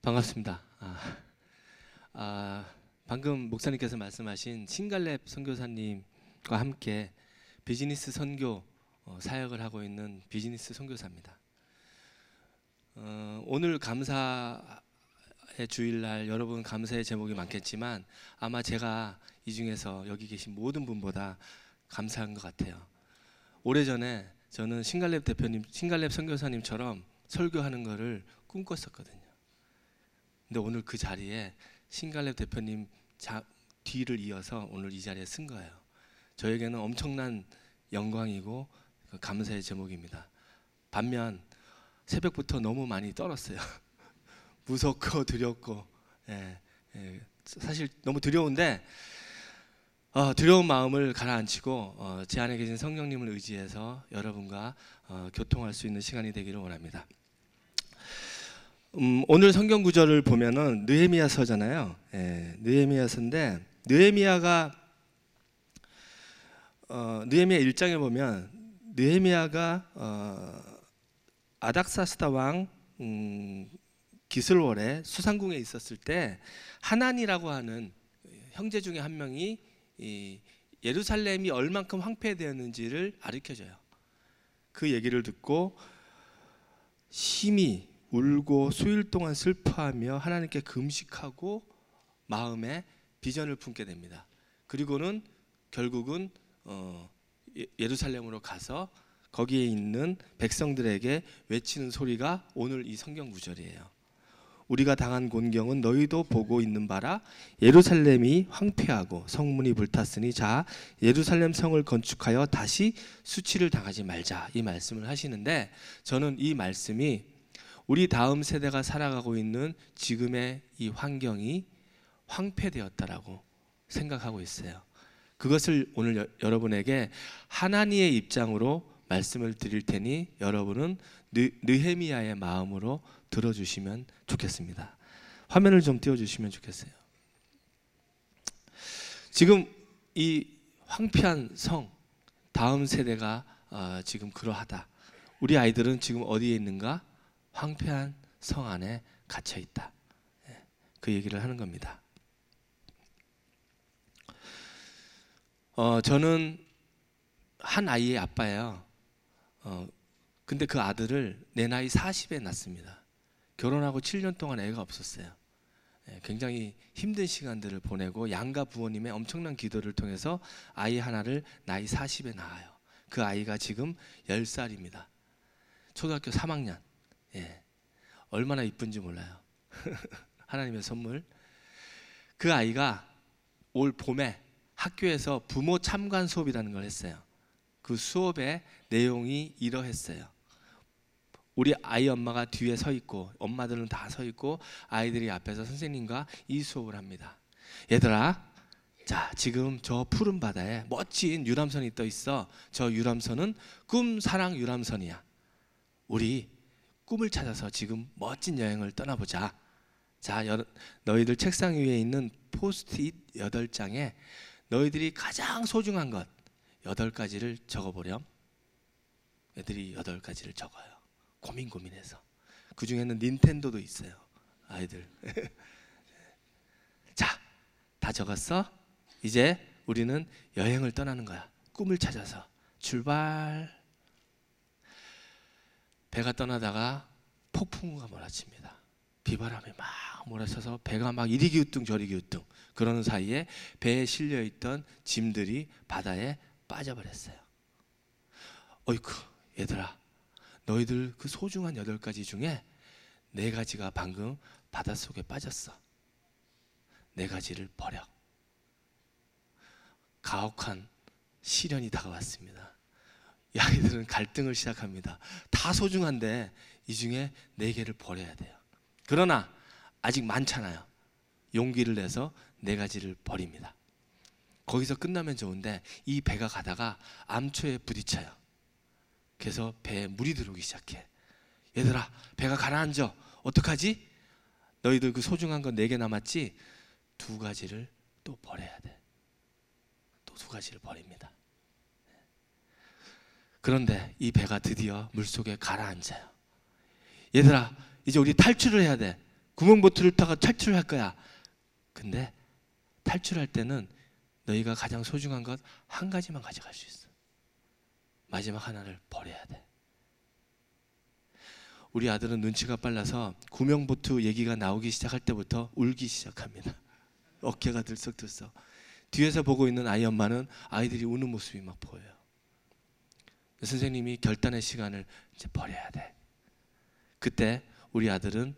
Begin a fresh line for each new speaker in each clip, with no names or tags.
반갑습니다. 방금 목사님께서 말씀하신 신갈렙 선교사님과 함께 비즈니스 선교 사역을 하고 있는 비즈니스 선교사입니다. 오늘 감사의 주일날 여러분 감사의 제목이 많겠지만 아마 제가 이 중에서 여기 계신 모든 분보다 감사한 것 같아요. 오래전에 저는 신갈렙 대표님, 신갈렙 선교사님처럼 설교하는 것을 꿈꿨었거든요. 근데 오늘 그 자리에 신갈렙 대표님 뒤를 이어서 오늘 이 자리에 쓴 거예요. 저에게는 엄청난 영광이고 감사의 제목입니다. 반면 새벽부터 너무 많이 떨었어요. 무섭고 두렵고 사실 너무 두려운데 두려운 마음을 가라앉히고 제 안에 계신 성령님을 의지해서 여러분과 교통할 수 있는 시간이 되기를 원합니다. 오늘 성경 구절을 보면은 느헤미야서잖아요. 느헤미야서인데 느헤미야 1장에 보면 느헤미야가 아닥사스다 왕 기슬월의 수상궁에 있었을 때 하난이라고 하는 형제 중에 한 명이 예루살렘이 얼만큼 황폐되었는지를 가르쳐줘요. 그 얘기를 듣고 심히 울고 수일 동안 슬퍼하며 하나님께 금식하고 마음에 비전을 품게 됩니다. 그리고는 결국은 예루살렘으로 가서 거기에 있는 백성들에게 외치는 소리가 오늘 이 성경 구절이에요. 우리가 당한 곤경은 너희도 보고 있는 바라. 예루살렘이 황폐하고 성문이 불탔으니 자 예루살렘 성을 건축하여 다시 수치를 당하지 말자, 이 말씀을 하시는데 저는 이 말씀이 우리 다음 세대가 살아가고 있는 지금의 이 환경이 황폐되었다라고 생각하고 있어요. 그것을 오늘 여러분에게 하나님의 입장으로 말씀을 드릴 테니 여러분은 느헤미야의 마음으로 들어주시면 좋겠습니다. 화면을 좀 띄워주시면 좋겠어요. 지금 이 황폐한 성, 다음 세대가 지금 그러하다. 우리 아이들은 지금 어디에 있는가? 황폐한 성 안에 갇혀 있다. 그 얘기를 하는 겁니다. 저는 한 아이의 아빠예요. 근데 그 아들을 내 나이 40에 낳습니다. 결혼하고 7년 동안 애가 없었어요. 굉장히 힘든 시간들을 보내고 양가 부모님의 엄청난 기도를 통해서 아이 하나를 나이 40에 낳아요. 그 아이가 지금 10살입니다. 초등학교 3학년. 얼마나 이쁜지 몰라요. 하나님의 선물. 그 아이가 올 봄에 학교에서 부모 참관 수업이라는 걸 했어요. 그 수업의 내용이 이러했어요. 우리 아이 엄마가 뒤에 서 있고 엄마들은 다 서 있고 아이들이 앞에서 선생님과 이 수업을 합니다. 얘들아, 자 지금 저 푸른 바다에 멋진 유람선이 떠 있어. 저 유람선은 꿈 사랑 유람선이야. 우리 꿈을 찾아서 지금 멋진 여행을 떠나보자. 자, 너희들 책상 위에 있는 포스트잇 8장에 너희들이 가장 소중한 것 8가지를 적어보렴. 애들이 8가지를 적어요. 고민해서. 그 중에는 닌텐도도 있어요. 아이들. 자, 다 적었어? 이제 우리는 여행을 떠나는 거야. 꿈을 찾아서. 출발. 배가 떠나다가 폭풍우가 몰아칩니다. 비바람이 막 몰아쳐서 배가 막 이리 기우뚱 저리 기우뚱 그러는 사이에 배에 실려있던 짐들이 바다에 빠져버렸어요. 어이쿠, 얘들아, 너희들 그 소중한 8가지 중에 4가지가 방금 바닷속에 빠졌어. 4가지를 버려. 가혹한 시련이 다가왔습니다. 이 아이들은 갈등을 시작합니다. 다 소중한데 이 중에 4개를 버려야 돼요. 그러나 아직 많잖아요. 용기를 내서 4가지를 버립니다. 거기서 끝나면 좋은데 이 배가 가다가 암초에 부딪혀요. 그래서 배에 물이 들어오기 시작해. 얘들아, 배가 가라앉아. 어떡하지? 너희들 그 소중한 건 4개 남았지? 2가지를 또 버려야 돼. 또 2가지를 버립니다. 그런데 이 배가 드디어 물속에 가라앉아요. 얘들아, 이제 우리 탈출을 해야 돼. 구멍보트를 타고 탈출할 거야. 근데 탈출할 때는 너희가 가장 소중한 것 한 가지만 가져갈 수 있어. 마지막 하나를 버려야 돼. 우리 아들은 눈치가 빨라서 구명보트 얘기가 나오기 시작할 때부터 울기 시작합니다. 어깨가 들썩들썩. 뒤에서 보고 있는 아이 엄마는 아이들이 우는 모습이 막 보여요. 선생님이 결단의 시간을 이제 버려야 돼. 그때 우리 아들은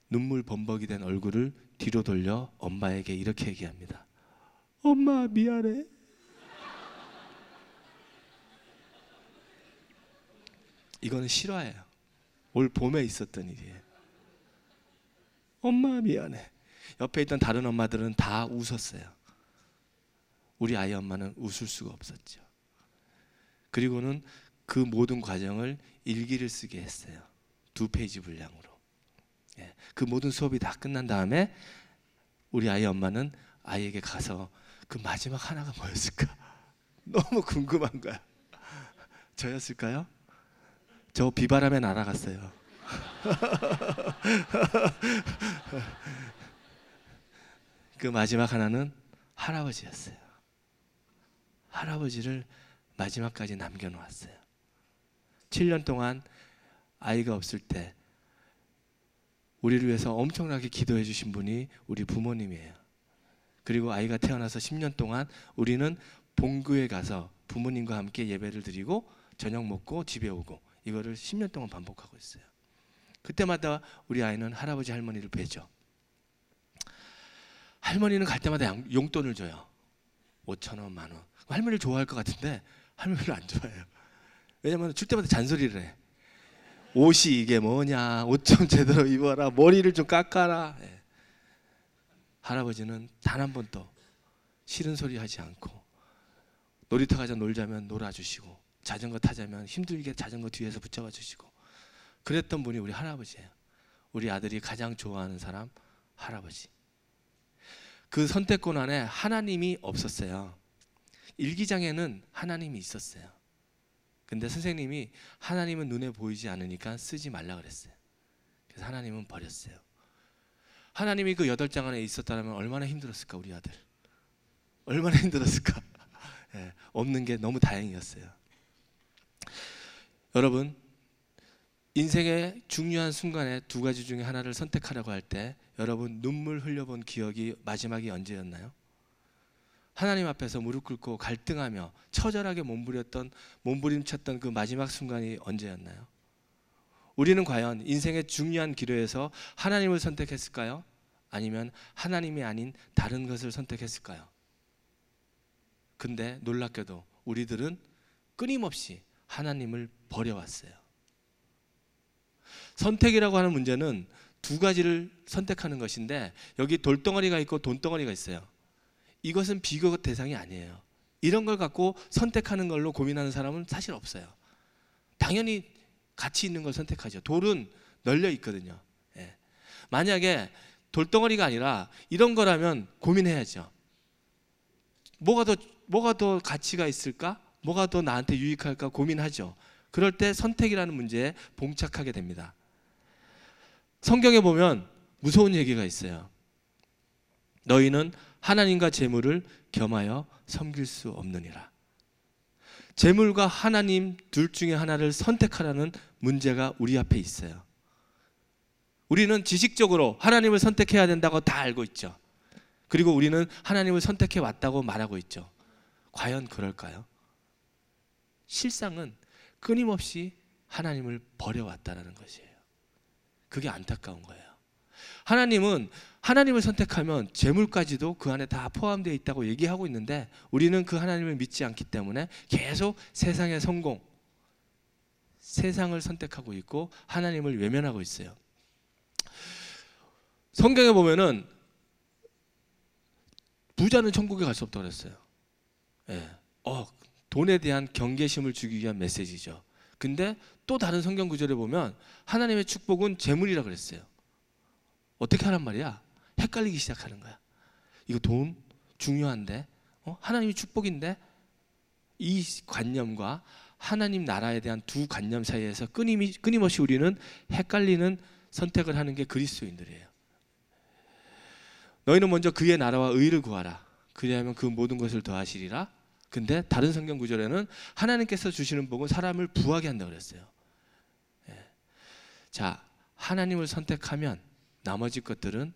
눈물 범벅이 된 얼굴을 뒤로 돌려 엄마에게 이렇게 얘기합니다. 엄마 미안해. 이거는 실화예요. 올 봄에 있었던 일이에요. 엄마 미안해. 옆에 있던 다른 엄마들은 다 웃었어요. 우리 아이 엄마는 웃을 수가 없었죠. 그리고는 그 모든 과정을 일기를 쓰게 했어요. 2페이지 분량으로. 그 모든 수업이 다 끝난 다음에 우리 아이 엄마는 아이에게 가서 그 마지막 하나가 뭐였을까? 너무 궁금한 거야. 저였을까요? 저 비바람에 날아갔어요. 그 마지막 하나는 할아버지였어요. 할아버지를 마지막까지 남겨놓았어요. 7년 동안 아이가 없을 때 우리를 위해서 엄청나게 기도해 주신 분이 우리 부모님이에요. 그리고 아이가 태어나서 10년 동안 우리는 본교에 가서 부모님과 함께 예배를 드리고 저녁 먹고 집에 오고 이거를 10년 동안 반복하고 있어요. 그때마다 우리 아이는 할아버지 할머니를 뵈죠. 할머니는 갈 때마다 용돈을 줘요. 5,000원, 10,000원. 할머니를 좋아할 것 같은데 할머니를 안 좋아해요. 왜냐하면 줄 때마다 잔소리를 해. 옷이 이게 뭐냐, 옷 좀 제대로 입어라, 머리를 좀 깎아라. 할아버지는 단 한 번도 싫은 소리 하지 않고 놀이터 가자 놀자면 놀아주시고 자전거 타자면 힘들게 자전거 뒤에서 붙잡아 주시고 그랬던 분이 우리 할아버지예요. 우리 아들이 가장 좋아하는 사람 할아버지. 그 선택권 안에 하나님이 없었어요. 일기장에는 하나님이 있었어요. 근데 선생님이 하나님은 눈에 보이지 않으니까 쓰지 말라 그랬어요. 그래서 하나님은 버렸어요. 하나님이 그 8장 안에 있었다면 얼마나 힘들었을까 우리 아들. 얼마나 힘들었을까. 없는 게 너무 다행이었어요. 여러분, 인생의 중요한 순간에 2가지 중에 하나를 선택하라고 할 때 여러분 눈물 흘려본 기억이 마지막이 언제였나요? 하나님 앞에서 무릎 꿇고 갈등하며 처절하게 몸부림쳤던 그 마지막 순간이 언제였나요? 우리는 과연 인생의 중요한 기로에서 하나님을 선택했을까요? 아니면 하나님이 아닌 다른 것을 선택했을까요? 근데 놀랍게도 우리들은 끊임없이 하나님을 버려왔어요. 선택이라고 하는 문제는 2가지를 선택하는 것인데 여기 돌덩어리가 있고 돈덩어리가 있어요. 이것은 비교 대상이 아니에요. 이런 걸 갖고 선택하는 걸로 고민하는 사람은 사실 없어요. 당연히 가치 있는 걸 선택하죠. 돌은 널려 있거든요. 만약에 돌덩어리가 아니라 이런 거라면 고민해야죠. 뭐가 더 가치가 있을까? 뭐가 더 나한테 유익할까 고민하죠. 그럴 때 선택이라는 문제에 봉착하게 됩니다. 성경에 보면 무서운 얘기가 있어요. 너희는 하나님과 재물을 겸하여 섬길 수 없느니라. 재물과 하나님 둘 중에 하나를 선택하라는 문제가 우리 앞에 있어요. 우리는 지식적으로 하나님을 선택해야 된다고 다 알고 있죠. 그리고 우리는 하나님을 선택해 왔다고 말하고 있죠. 과연 그럴까요? 실상은 끊임없이 하나님을 버려왔다는 것이에요. 그게 안타까운 거예요. 하나님은 하나님을 선택하면 재물까지도 그 안에 다 포함되어 있다고 얘기하고 있는데 우리는 그 하나님을 믿지 않기 때문에 계속 세상의 성공, 세상을 선택하고 있고 하나님을 외면하고 있어요. 성경에 보면은 부자는 천국에 갈 수 없다고 그랬어요. 돈에 대한 경계심을 주기 위한 메시지죠. 근데 또 다른 성경 구절에 보면 하나님의 축복은 재물이라 그랬어요. 어떻게 하란 말이야? 헷갈리기 시작하는 거야. 이거 돈 중요한데, 하나님이 축복인데 이 관념과 하나님 나라에 대한 2 관념 사이에서 끊임없이 우리는 헷갈리는 선택을 하는 게 그리스도인들이에요. 너희는 먼저 그의 나라와 의를 구하라. 그리하면 그 모든 것을 더하시리라. 근데 다른 성경 구절에는 하나님께서 주시는 복은 사람을 부하게 한다고 그랬어요. 자, 하나님을 선택하면 나머지 것들은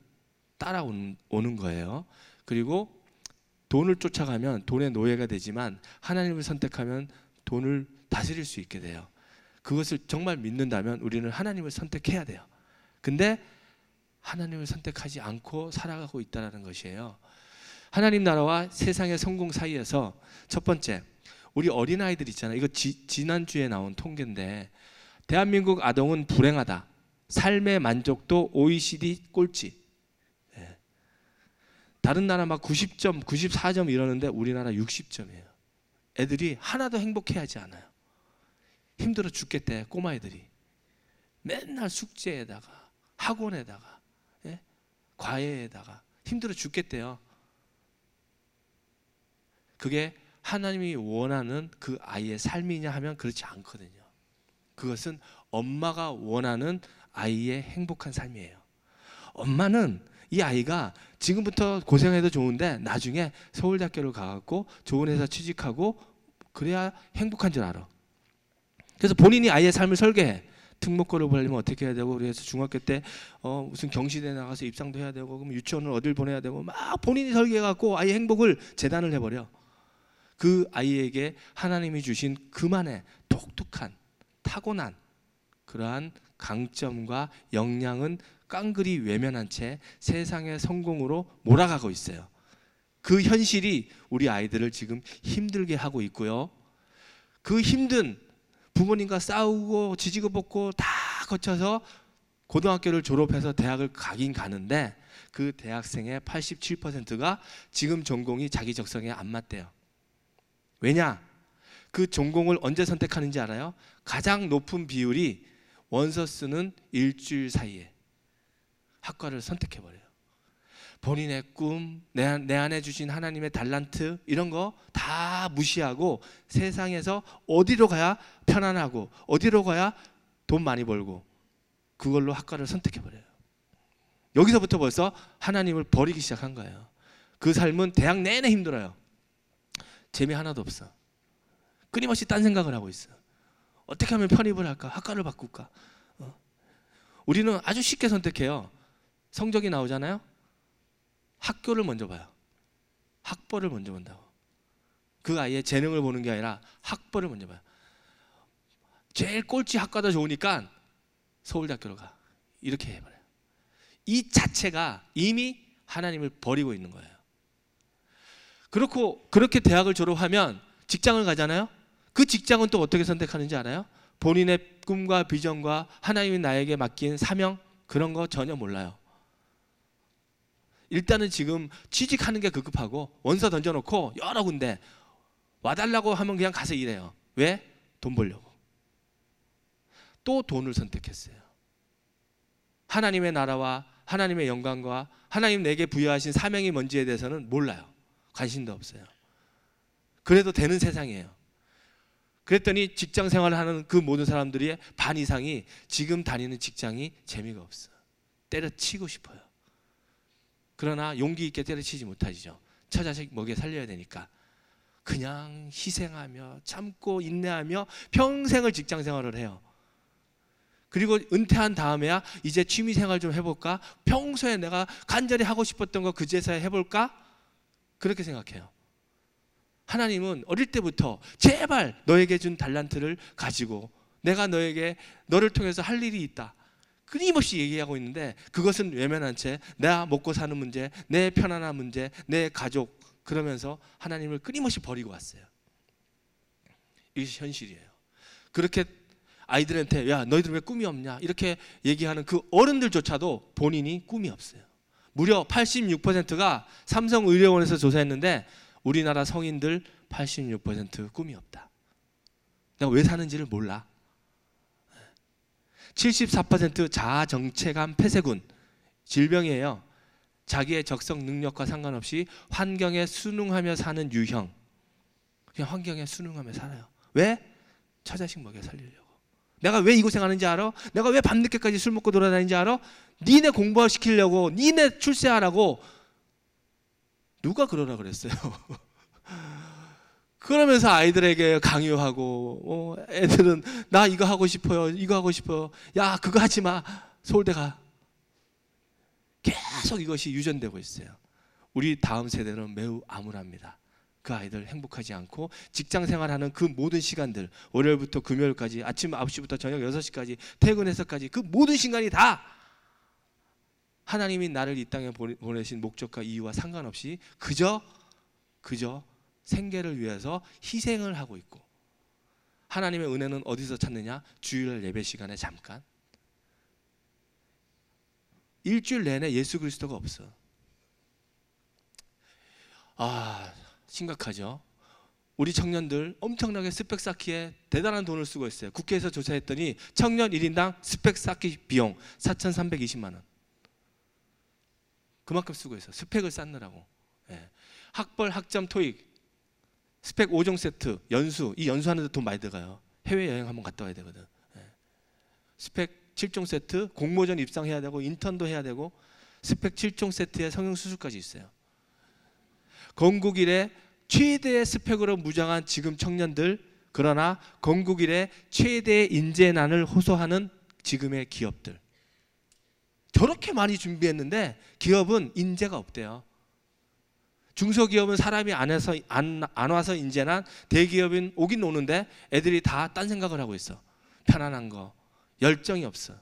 따라오는 거예요. 그리고 돈을 쫓아가면 돈의 노예가 되지만 하나님을 선택하면 돈을 다스릴 수 있게 돼요. 그것을 정말 믿는다면 우리는 하나님을 선택해야 돼요. 근데 하나님을 선택하지 않고 살아가고 있다는 것이에요. 하나님 나라와 세상의 성공 사이에서 첫 번째, 우리 어린아이들 있잖아요. 이거 지난주에 나온 통계인데 대한민국 아동은 불행하다. 삶의 만족도 OECD 꼴찌. 다른 나라 막 90점, 94점 이러는데 우리나라 60점이에요. 애들이 하나도 행복해하지 않아요. 힘들어 죽겠대, 꼬마애들이. 맨날 숙제에다가 학원에다가 과외에다가 힘들어 죽겠대요. 그게 하나님이 원하는 그 아이의 삶이냐 하면 그렇지 않거든요. 그것은 엄마가 원하는 아이의 행복한 삶이에요. 엄마는 이 아이가 지금부터 고생해도 좋은데 나중에 서울대학교를 가갖고 좋은 회사 취직하고 그래야 행복한 줄 알아. 그래서 본인이 아이의 삶을 설계해. 특목고를 보려면 어떻게 해야 되고, 그래서 중학교 때 무슨 경시대 나가서 입상도 해야 되고, 그럼 유치원을 어딜 보내야 되고, 막 본인이 설계해갖고 아이의 행복을 재단을 해버려. 그 아이에게 하나님이 주신 그만의 독특한 타고난 그러한 강점과 역량은 깡그리 외면한 채 세상의 성공으로 몰아가고 있어요. 그 현실이 우리 아이들을 지금 힘들게 하고 있고요. 그 힘든 부모님과 싸우고 지지고 볶고 다 거쳐서 고등학교를 졸업해서 대학을 가긴 가는데 그 대학생의 87%가 지금 전공이 자기 적성에 안 맞대요. 왜냐? 그 전공을 언제 선택하는지 알아요? 가장 높은 비율이 원서 쓰는 일주일 사이에 학과를 선택해버려요. 본인의 꿈, 내 안에 주신 하나님의 달란트 이런 거 다 무시하고 세상에서 어디로 가야 편안하고 어디로 가야 돈 많이 벌고 그걸로 학과를 선택해버려요. 여기서부터 벌써 하나님을 버리기 시작한 거예요. 그 삶은 대학 내내 힘들어요. 재미 하나도 없어. 끊임없이 딴 생각을 하고 있어. 어떻게 하면 편입을 할까? 학과를 바꿀까? 우리는 아주 쉽게 선택해요. 성적이 나오잖아요. 학교를 먼저 봐요. 학벌을 먼저 본다고. 그 아이의 재능을 보는 게 아니라 학벌을 먼저 봐요. 제일 꼴찌 학과도 좋으니까 서울대학교로 가. 이렇게 해버려요. 이 자체가 이미 하나님을 버리고 있는 거예요. 그렇게 대학을 졸업하면 직장을 가잖아요. 그 직장은 또 어떻게 선택하는지 알아요? 본인의 꿈과 비전과 하나님이 나에게 맡긴 사명 그런 거 전혀 몰라요. 일단은 지금 취직하는 게 급급하고 원서 던져놓고 여러 군데 와달라고 하면 그냥 가서 일해요. 왜? 돈 벌려고. 또 돈을 선택했어요. 하나님의 나라와 하나님의 영광과 하나님 내게 부여하신 사명이 뭔지에 대해서는 몰라요. 관심도 없어요. 그래도 되는 세상이에요. 그랬더니 직장 생활을 하는 그 모든 사람들의 반 이상이 지금 다니는 직장이 재미가 없어. 때려치고 싶어요. 그러나 용기 있게 때려치지 못하죠. 처자식 먹여 살려야 되니까. 그냥 희생하며 참고 인내하며 평생을 직장 생활을 해요. 그리고 은퇴한 다음에야 이제 취미 생활 좀 해볼까? 평소에 내가 간절히 하고 싶었던 거 그제서야 해볼까? 그렇게 생각해요. 하나님은 어릴 때부터 제발 너에게 준 달란트를 가지고 내가 너를 통해서 할 일이 있다. 끊임없이 얘기하고 있는데 그것은 외면한 채 내가 먹고 사는 문제, 내 편안한 문제, 내 가족 그러면서 하나님을 끊임없이 버리고 왔어요. 이것이 현실이에요. 그렇게 아이들한테 야 너희들 왜 꿈이 없냐 이렇게 얘기하는 그 어른들조차도 본인이 꿈이 없어요. 무려 86%가 삼성의료원에서 조사했는데 우리나라 성인들 86% 꿈이 없다. 내가 왜 사는지를 몰라. 74% 자아정체감 폐쇄군 질병이에요. 자기의 적성 능력과 상관없이 환경에 순응하며 사는 유형. 그냥 환경에 순응하며 살아요. 왜? 처자식 먹여 살리려고. 내가 왜 이 고생하는지 알아? 내가 왜 밤늦게까지 술 먹고 돌아다니는지 알아? 니네 공부시키려고, 니네 출세하라고 누가 그러라 그랬어요? 그러면서 아이들에게 강요하고 애들은 나 이거 하고 싶어요. 이거 하고 싶어요. 야 그거 하지 마. 서울대 가. 계속 이것이 유전되고 있어요. 우리 다음 세대는 매우 암울합니다. 그 아이들 행복하지 않고 직장 생활하는 그 모든 시간들, 월요일부터 금요일까지 아침 9시부터 저녁 6시까지 퇴근해서까지 그 모든 시간이 다 하나님이 나를 이 땅에 보내신 목적과 이유와 상관없이 그저 생계를 위해서 희생을 하고 있고, 하나님의 은혜는 어디서 찾느냐? 주일 예배 시간에 잠깐. 일주일 내내 예수 그리스도가 없어. 심각하죠. 우리 청년들 엄청나게 스펙 쌓기에 대단한 돈을 쓰고 있어요. 국회에서 조사했더니 청년 1인당 스펙 쌓기 비용 4,320만 원. 그만큼 쓰고 있어. 스펙을 쌓느라고. 학벌, 학점, 토익, 스펙 5종 세트, 연수. 이 연수하는 데 돈 많이 들어가요. 해외여행 한번 갔다 와야 되거든. 스펙 7종 세트, 공모전 입상해야 되고 인턴도 해야 되고 스펙 7종 세트에 성형수술까지 있어요. 건국 이래 최대의 스펙으로 무장한 지금 청년들, 그러나 건국 이래 최대의 인재난을 호소하는 지금의 기업들. 저렇게 많이 준비했는데 기업은 인재가 없대요. 중소기업은 사람이 안 와서 인재난, 대기업은 오긴 오는데 애들이 다 딴 생각을 하고 있어. 편안한 거, 열정이 없어.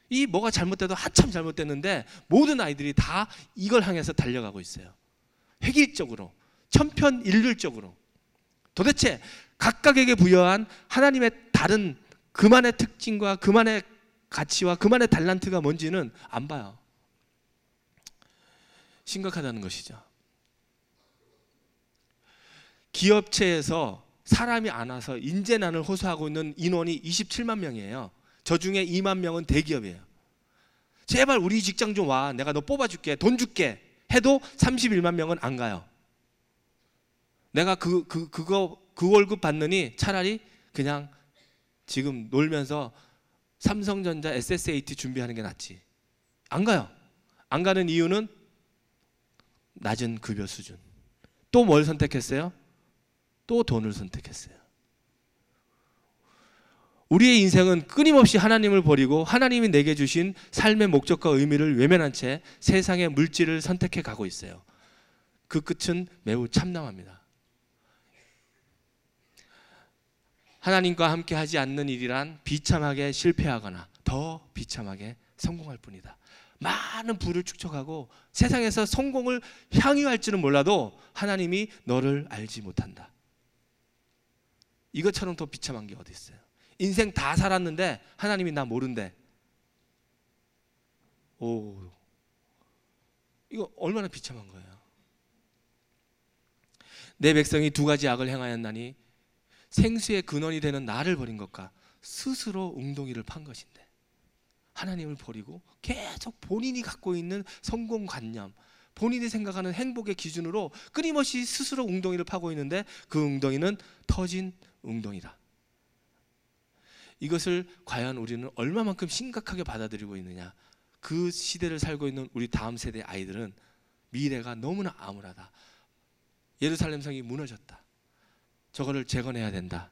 이 뭐가 잘못돼도 한참 잘못됐는데 모든 아이들이 다 이걸 향해서 달려가고 있어요. 획일적으로, 천편일률적으로. 도대체 각각에게 부여한 하나님의 다른 그만의 특징과 그만의 가치와 그만의 달란트가 뭔지는 안 봐요. 심각하다는 것이죠. 기업체에서 사람이 안 와서 인재난을 호소하고 있는 인원이 27만 명이에요. 저 중에 2만 명은 대기업이에요. 제발 우리 직장 좀 와. 내가 너 뽑아줄게. 돈 줄게. 해도 31만 명은 안 가요. 내가 그 월급 받느니 차라리 그냥 지금 놀면서 삼성전자 SSAT 준비하는 게 낫지. 안 가요. 안 가는 이유는 낮은 급여 수준. 또 뭘 선택했어요? 또 돈을 선택했어요. 우리의 인생은 끊임없이 하나님을 버리고 하나님이 내게 주신 삶의 목적과 의미를 외면한 채 세상의 물질을 선택해 가고 있어요. 그 끝은 매우 참담합니다. 하나님과 함께 하지 않는 일이란 비참하게 실패하거나 더 비참하게 성공할 뿐이다. 많은 부를 축적하고 세상에서 성공을 향유할 줄은 몰라도 하나님이 너를 알지 못한다. 이것처럼 더 비참한 게 어디 있어요? 인생 다 살았는데 하나님이 나 모른대. 이거 얼마나 비참한 거예요. 내 백성이 두 가지 악을 행하였나니 생수의 근원이 되는 나를 버린 것과 스스로 웅덩이를 판 것인데, 하나님을 버리고 계속 본인이 갖고 있는 성공관념, 본인이 생각하는 행복의 기준으로 끊임없이 스스로 웅덩이를 파고 있는데 그 웅덩이는 터진 웅덩이다. 이것을 과연 우리는 얼마만큼 심각하게 받아들이고 있느냐. 그 시대를 살고 있는 우리 다음 세대 아이들은 미래가 너무나 암울하다. 예루살렘 성이 무너졌다. 저거를 재건해야 된다.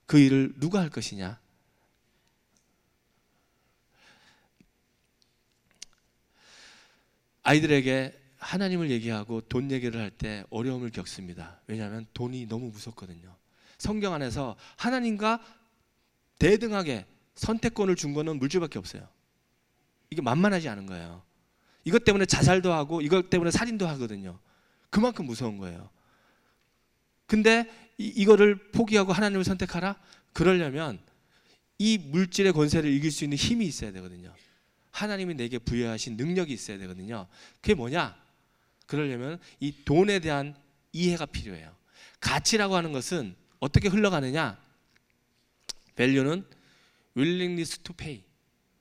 그 일을 누가 할 것이냐. 아이들에게 하나님을 얘기하고 돈 얘기를 할 때 어려움을 겪습니다. 왜냐하면 돈이 너무 무섭거든요. 성경 안에서 하나님과 대등하게 선택권을 준 거는 물질밖에 없어요. 이게 만만하지 않은 거예요. 이것 때문에 자살도 하고 이것 때문에 살인도 하거든요. 그만큼 무서운 거예요. 근데 이거를 포기하고 하나님을 선택하라? 그러려면 이 물질의 권세를 이길 수 있는 힘이 있어야 되거든요. 하나님이 내게 부여하신 능력이 있어야 되거든요. 그게 뭐냐? 그러려면 이 돈에 대한 이해가 필요해요. 가치라고 하는 것은 어떻게 흘러가느냐? value는 willingness to pay.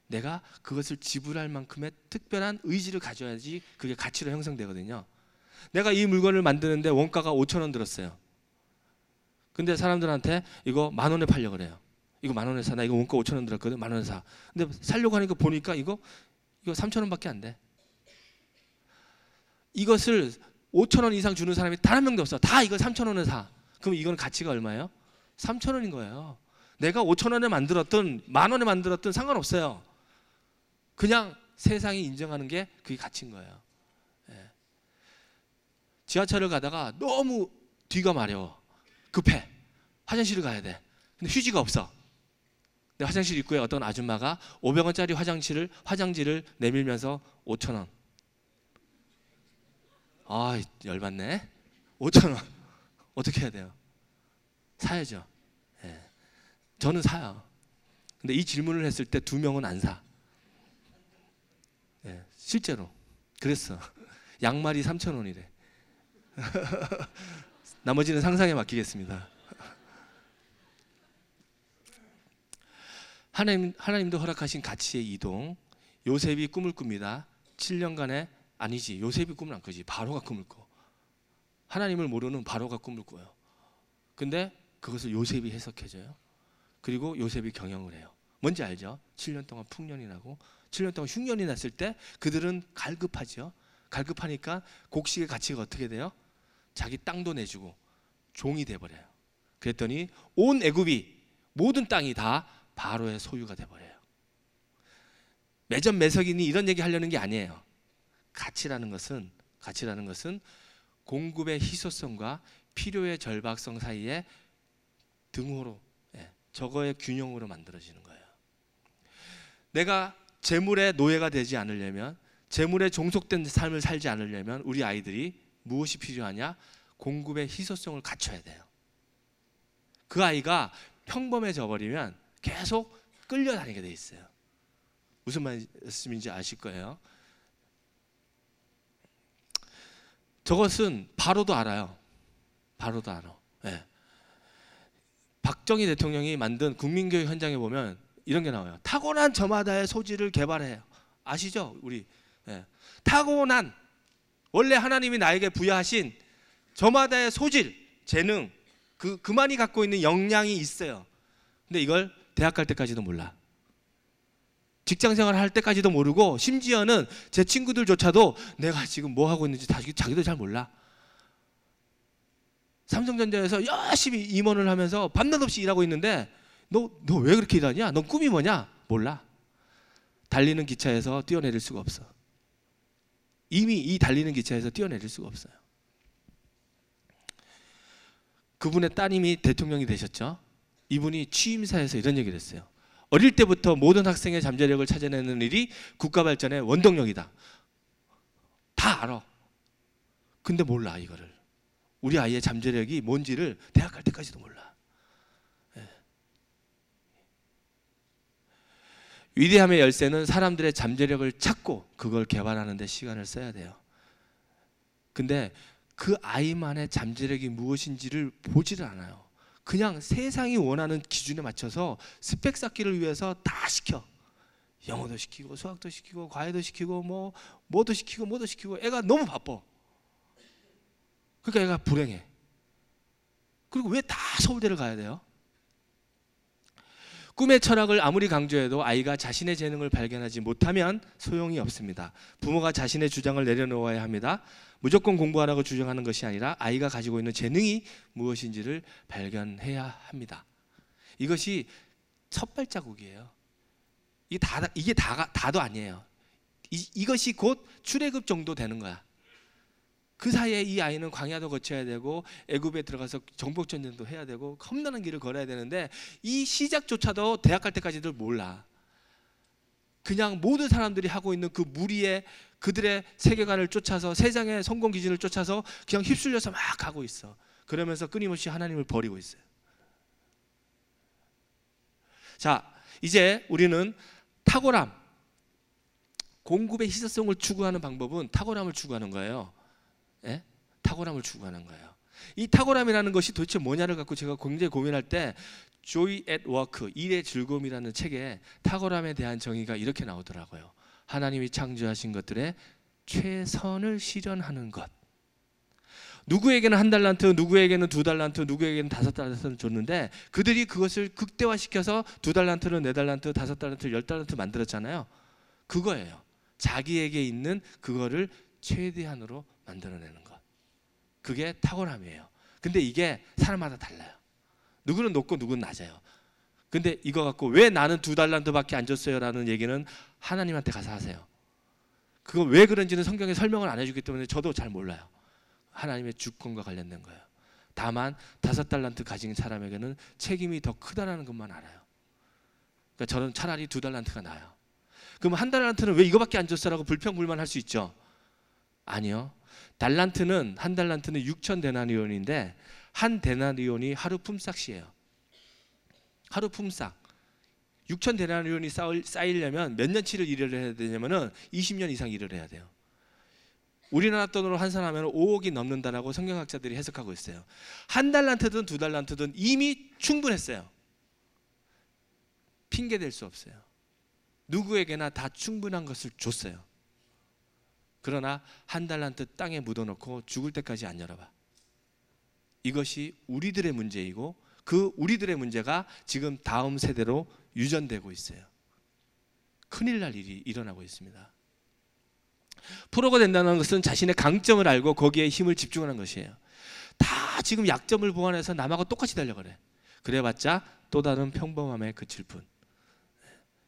내가 그것을 지불할 만큼의 특별한 의지를 가져야지 그게 가치로 형성되거든요. 내가 이 물건을 만드는데 원가가 5,000원 들었어요. 근데 사람들한테 이거 10,000원에 팔려고 그래요. 이거 10,000원에 사. 나 이거 원가 5,000원 들었거든. 10,000원에 사. 근데 살려고 하니까 보니까 이거 3,000원밖에 안 돼. 이것을 5천 원 이상 주는 사람이 단 한 명도 없어. 다 이거 3천 원에 사. 그럼 이건 가치가 얼마예요? 3천 원인 거예요. 내가 5천 원에 만들었든 만 원에 만들었든 상관없어요. 그냥 세상이 인정하는 게 그게 가치인 거예요. 예. 지하철을 가다가 너무 뒤가 마려워. 급해. 화장실을 가야 돼. 근데 휴지가 없어. 근데 화장실 입구에 어떤 아줌마가 500원짜리 화장지를 내밀면서 5천 원. 아, 열받네. 5천 원. 어떻게 해야 돼요? 사야죠. 예. 저는 사요. 근데 이 질문을 했을 때 2명은 안 사. 예, 실제로 그랬어. 양말이 3천 원이래. 나머지는 상상에 맡기겠습니다. 하나님도 허락하신 가치의 이동. 요셉이 꿈을 꿉니다. 7년간의 아니지. 요셉이 꿈을 안 꾸지. 바로가 꿈을 꿔. 하나님을 모르는 바로가 꿈을 꿔요. 근데 그것을 요셉이 해석해줘요. 그리고 요셉이 경영을 해요. 뭔지 알죠? 7년 동안 풍년이 나고 7년 동안 흉년이 났을 때 그들은 갈급하죠. 갈급하니까 곡식의 가치가 어떻게 돼요? 자기 땅도 내주고 종이 돼버려요. 그랬더니 온 애굽이 모든 땅이 다 바로의 소유가 돼버려요. 매점매석이니 이런 얘기 하려는 게 아니에요. 가치라는 것은 공급의 희소성과 필요의 절박성 사이에 등호로, 저거의 균형으로 만들어지는 거예요. 내가 재물의 노예가 되지 않으려면, 재물에 종속된 삶을 살지 않으려면 우리 아이들이 무엇이 필요하냐? 공급의 희소성을 갖춰야 돼요. 그 아이가 평범해져 버리면 계속 끌려다니게 돼 있어요. 무슨 말씀인지 아실 거예요. 저것은 바로도 알아요. 바로도 알아. 네. 박정희 대통령이 만든 국민교육 현장에 보면 이런 게 나와요. 타고난 저마다의 소질을 개발해요. 아시죠? 우리 타고난, 원래 하나님이 나에게 부여하신 저마다의 소질, 재능, 그만이 갖고 있는 역량이 있어요. 근데 이걸 대학 갈 때까지도 몰라. 직장생활 할 때까지도 모르고, 심지어는 제 친구들조차도 내가 지금 뭐 하고 있는지 자기도 잘 몰라. 삼성전자에서 열심히 임원을 하면서 밤낮 없이 일하고 있는데 너 왜 그렇게 일하냐? 너 꿈이 뭐냐? 몰라. 달리는 기차에서 뛰어내릴 수가 없어. 이미 이 달리는 기차에서 뛰어내릴 수가 없어요. 그분의 따님이 대통령이 되셨죠. 이분이 취임사에서 이런 얘기를 했어요. 어릴 때부터 모든 학생의 잠재력을 찾아내는 일이 국가 발전의 원동력이다. 다 알아. 근데 몰라, 이거를. 우리 아이의 잠재력이 뭔지를 대학 갈 때까지도 몰라. 위대함의 열쇠는 사람들의 잠재력을 찾고 그걸 개발하는 데 시간을 써야 돼요. 근데 그 아이만의 잠재력이 무엇인지를 보지를 않아요. 그냥 세상이 원하는 기준에 맞춰서 스펙 쌓기를 위해서 다 시켜. 영어도 시키고 수학도 시키고 과외도 시키고 뭐도 시키고 애가 너무 바빠. 그러니까 애가 불행해. 그리고 왜 다 서울대를 가야 돼요? 꿈의 철학을 아무리 강조해도 아이가 자신의 재능을 발견하지 못하면 소용이 없습니다. 부모가 자신의 주장을 내려놓아야 합니다. 무조건 공부하라고 주장하는 것이 아니라 아이가 가지고 있는 재능이 무엇인지를 발견해야 합니다. 이것이 첫 발자국이에요. 이게 다도 아니에요. 이것이 곧 출애굽 정도 되는 거야. 그 사이에 이 아이는 광야도 거쳐야 되고 애굽에 들어가서 정복전쟁도 해야 되고 험난한 길을 걸어야 되는데 이 시작조차도 대학 갈 때까지도 몰라. 그냥 모든 사람들이 하고 있는 그 무리의 그들의 세계관을 쫓아서 세상의 성공 기준을 쫓아서 그냥 휩쓸려서 막 가고 있어. 그러면서 끊임없이 하나님을 버리고 있어요. 자, 이제 우리는 탁월함, 공급의 희소성을 추구하는 방법은 탁월함을 추구하는 거예요. 예? 탁월함을 추구하는 거예요. 이 탁월함이라는 것이 도대체 뭐냐를 갖고 제가 굉장히 고민할 때 Joy at Work, 일의 즐거움이라는 책에 탁월함에 대한 정의가 이렇게 나오더라고요. 하나님이 창조하신 것들의 최선을 실현하는 것. 누구에게는 1달란트, 누구에게는 2달란트, 누구에게는 5달란트를 줬는데 그들이 그것을 극대화시켜서 2달란트를 4달란트, 5달란트, 10달란트 만들었잖아요. 그거예요. 자기에게 있는 그거를 최대한으로 만들어내는 것. 그게 탁월함이에요. 근데 이게 사람마다 달라요. 누구는 높고 누구는 낮아요. 근데 이거 갖고 왜 나는 2달란트밖에 안 줬어요? 라는 얘기는 하나님한테 가서 하세요. 그거 왜 그런지는 성경에 설명을 안 해주기 때문에 저도 잘 몰라요. 하나님의 주권과 관련된 거예요. 다만 5달란트 가진 사람에게는 책임이 더 크다라는 것만 알아요. 그러니까 저는 차라리 2달란트가 나아요. 그럼 1달란트는 왜 이거밖에 안 줬어라고 불평불만할 수 있죠? 아니요. 한 달란트는 6,000데나리온인데 한 데나리온이 하루 품삯이에요. 하루 품삯. 6,000데나리온이 쌓이려면 몇 년치를 일을 해야 되냐면은 20년 이상 일을 해야 돼요. 우리나라 돈으로 환산하면 5억이 넘는다라고 성경학자들이 해석하고 있어요. 1달란트든 2달란트든 이미 충분했어요. 핑계 댈 수 없어요. 누구에게나 다 충분한 것을 줬어요. 그러나 1달란트 땅에 묻어놓고 죽을 때까지 안 열어봐. 이것이 우리들의 문제이고 그 우리들의 문제가 지금 다음 세대로 유전되고 있어요. 큰일 날 일이 일어나고 있습니다. 프로가 된다는 것은 자신의 강점을 알고 거기에 힘을 집중하는 것이에요. 다 지금 약점을 보완해서 남하고 똑같이 달려가래. 그래봤자 또 다른 평범함에 그칠 뿐.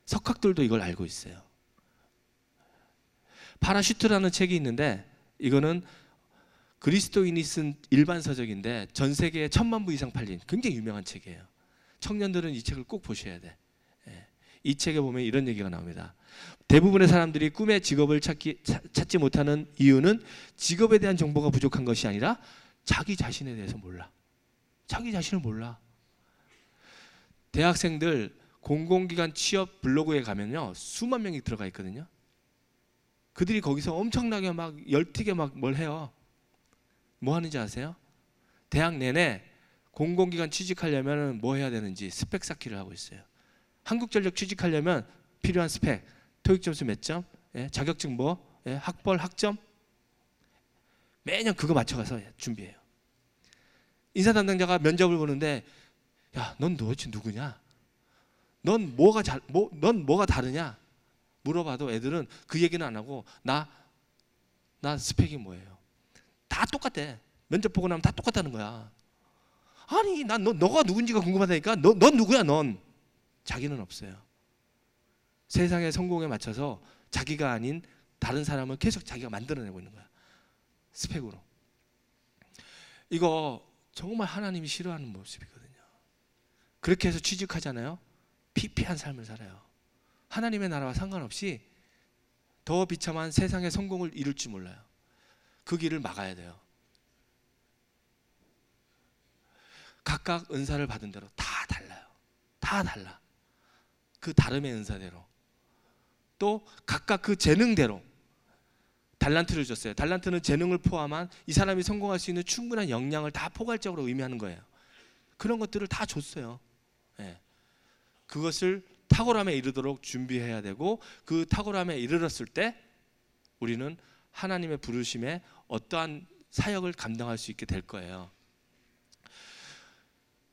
석학들도 이걸 알고 있어요. 파라슈트라는 책이 있는데 이거는 그리스도인이 쓴 일반 서적인데 전 세계에 1,000만 부 이상 팔린 굉장히 유명한 책이에요. 청년들은 이 책을 꼭 보셔야 돼. 이 책에 보면 이런 얘기가 나옵니다. 대부분의 사람들이 꿈의 직업을 찾지 못하는 이유는 직업에 대한 정보가 부족한 것이 아니라 자기 자신에 대해서 몰라. 자기 자신을 몰라. 대학생들 공공기관 취업 블로그에 가면요 수만 명이 들어가 있거든요. 그들이 거기서 엄청나게 막 열띠게 막 뭘 해요. 뭐 하는지 아세요? 대학 내내 공공기관 취직하려면 뭐 해야 되는지 스펙 쌓기를 하고 있어요. 한국전력 취직하려면 필요한 스펙, 토익 점수 몇 점, 자격증 뭐, 학벌, 학점 매년 그거 맞춰가서 준비해요. 인사 담당자가 면접을 보는데 야, 넌 도대체 누구냐? 넌 뭐가 다르냐? 물어봐도 애들은 그 얘기는 안 하고 나 스펙이 뭐예요? 다 똑같대. 면접 보고 나면 다 똑같다는 거야. 아니, 난 너가 누군지가 궁금하다니까. 넌 누구야, 넌? 자기는 없어요. 세상의 성공에 맞춰서 자기가 아닌 다른 사람을 계속 자기가 만들어내고 있는 거야. 스펙으로. 이거 정말 하나님이 싫어하는 모습이거든요. 그렇게 해서 취직하잖아요. 피폐한 삶을 살아요. 하나님의 나라와 상관없이 더 비참한 세상의 성공을 이룰 줄 몰라요. 그 길을 막아야 돼요. 각각 은사를 받은 대로 다 달라요. 다 달라. 그 다름의 은사대로. 또 각각 그 재능대로 달란트를 줬어요. 달란트는 재능을 포함한 이 사람이 성공할 수 있는 충분한 역량을 다 포괄적으로 의미하는 거예요. 그런 것들을 다 줬어요. 그것을 탁월함에 이르도록 준비해야 되고 그 탁월함에 이르렀을 때 우리는 하나님의 부르심에 어떠한 사역을 감당할 수 있게 될 거예요.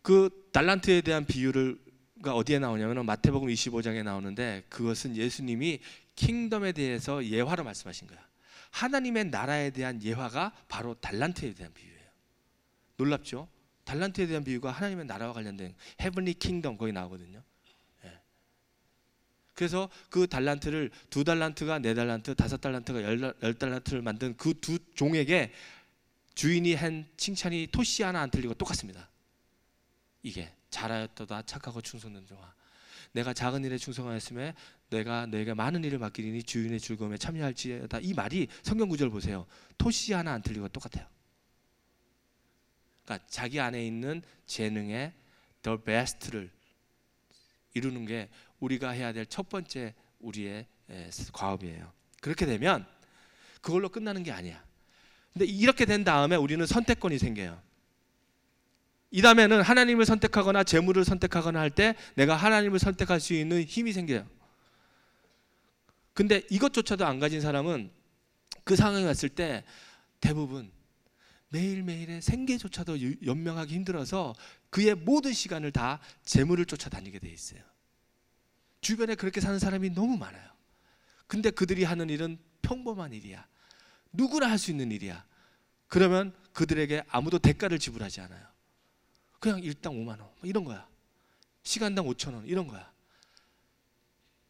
그 달란트에 대한 비유가 어디에 나오냐면 마태복음 25장에 나오는데 그것은 예수님이 킹덤에 대해서 예화로 말씀하신 거야. 하나님의 나라에 대한 예화가 바로 달란트에 대한 비유예요. 놀랍죠? 달란트에 대한 비유가 하나님의 나라와 관련된 헤븐리 킹덤 거기 나오거든요. 그래서 그 달란트를 2달란트가 4달란트, 5달란트가 10달란트를 만든 그 두 종에게 주인이 한 칭찬이 토시 하나 안 틀리고 똑같습니다. 이게 잘하였도다 착하고 충성된 종아, 내가 작은 일에 충성하였음에 내가 너에게 많은 일을 맡기리니 주인의 즐거움에 참여할지어다. 이 말이 성경 구절 보세요. 토시 하나 안 틀리고 똑같아요. 그러니까 자기 안에 있는 재능의 the best를 이루는 게 우리가 해야 될 첫 번째 우리의 과업이에요. 그렇게 되면 그걸로 끝나는 게 아니야. 근데 이렇게 된 다음에 우리는 선택권이 생겨요. 이 다음에는 하나님을 선택하거나 재물을 선택하거나 할 때 내가 하나님을 선택할 수 있는 힘이 생겨요. 근데 이것조차도 안 가진 사람은 그 상황에 왔을 때 대부분 매일매일의 생계조차도 연명하기 힘들어서 그의 모든 시간을 다 재물을 쫓아다니게 돼 있어요. 주변에 그렇게 사는 사람이 너무 많아요. 근데 그들이 하는 일은 평범한 일이야. 누구나 할 수 있는 일이야. 그러면 그들에게 아무도 대가를 지불하지 않아요. 그냥 일당 5만 원 이런 거야. 시간당 5천 원 이런 거야.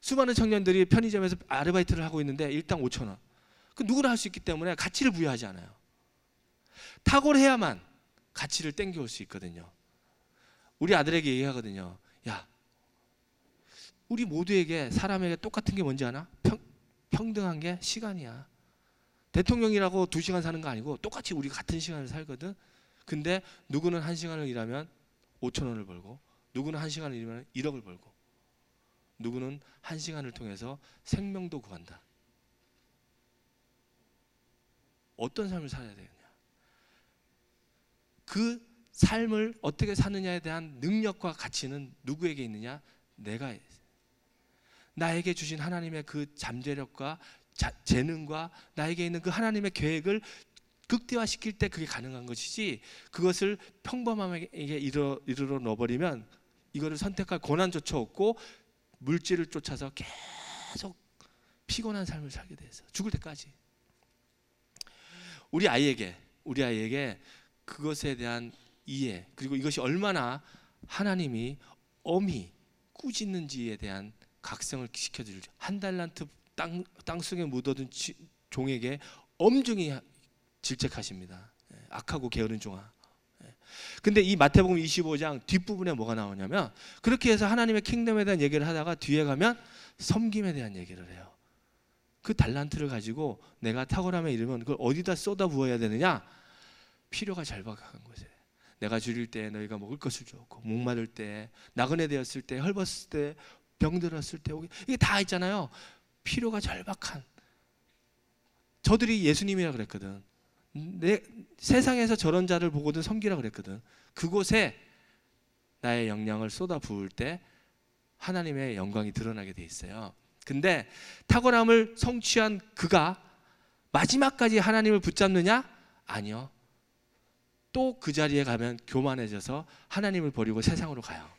수많은 청년들이 편의점에서 아르바이트를 하고 있는데 일당 5천 원. 그 누구나 할 수 있기 때문에 가치를 부여하지 않아요. 탁월해야만 가치를 땡겨올 수 있거든요. 우리 아들에게 얘기하거든요. 야, 우리 모두에게 사람에게 똑같은 게 뭔지 아나? 평등한 게 시간이야. 대통령이라고 2시간 사는 거 아니고 똑같이 우리 같은 시간을 살거든. 근데 누구는 1시간을 일하면 5천 원을 벌고, 누구는 1시간을 일하면 1억을 벌고, 누구는 1시간을 통해서 생명도 구한다. 어떤 삶을 살아야 되느냐? 그 삶을 어떻게 사느냐에 대한 능력과 가치는 누구에게 있느냐? 내가 나에게 주신 하나님의 그 잠재력과 재능과 나에게 있는 그 하나님의 계획을 극대화시킬 때 그게 가능한 것이지, 그것을 평범함에게 이르러 넣어버리면 이거를 선택할 권한조차 없고 물질을 쫓아서 계속 피곤한 삶을 살게 돼서 죽을 때까지. 우리 아이에게 그것에 대한 이해, 그리고 이것이 얼마나 하나님이 엄히 꾸짖는지에 대한 각성을 시켜드리죠. 한 달란트 땅속에 묻어둔 종에게 엄중히 질책하십니다. 악하고 게으른 종아. 근데 이 마태복음 25장 뒷부분에 뭐가 나오냐면, 그렇게 해서 하나님의 킹덤에 대한 얘기를 하다가 뒤에 가면 섬김에 대한 얘기를 해요. 그 달란트를 가지고 내가 탁월함에 이르면 그걸 어디다 쏟아 부어야 되느냐? 필요가 절박한 곳에. 내가 줄일 때 너희가 먹을 것을 주었고, 목마를 때, 나그네 되었을 때, 헐벗을 때, 병들었을 때, 이게 다 있잖아요. 필요가 절박한. 저들이 예수님이라 그랬거든. 세상에서 저런 자를 보고든 섬기라 그랬거든. 그곳에 나의 역량을 쏟아 부을 때 하나님의 영광이 드러나게 돼 있어요. 근데 탁월함을 성취한 그가 마지막까지 하나님을 붙잡느냐? 아니요. 또 그 자리에 가면 교만해져서 하나님을 버리고 세상으로 가요.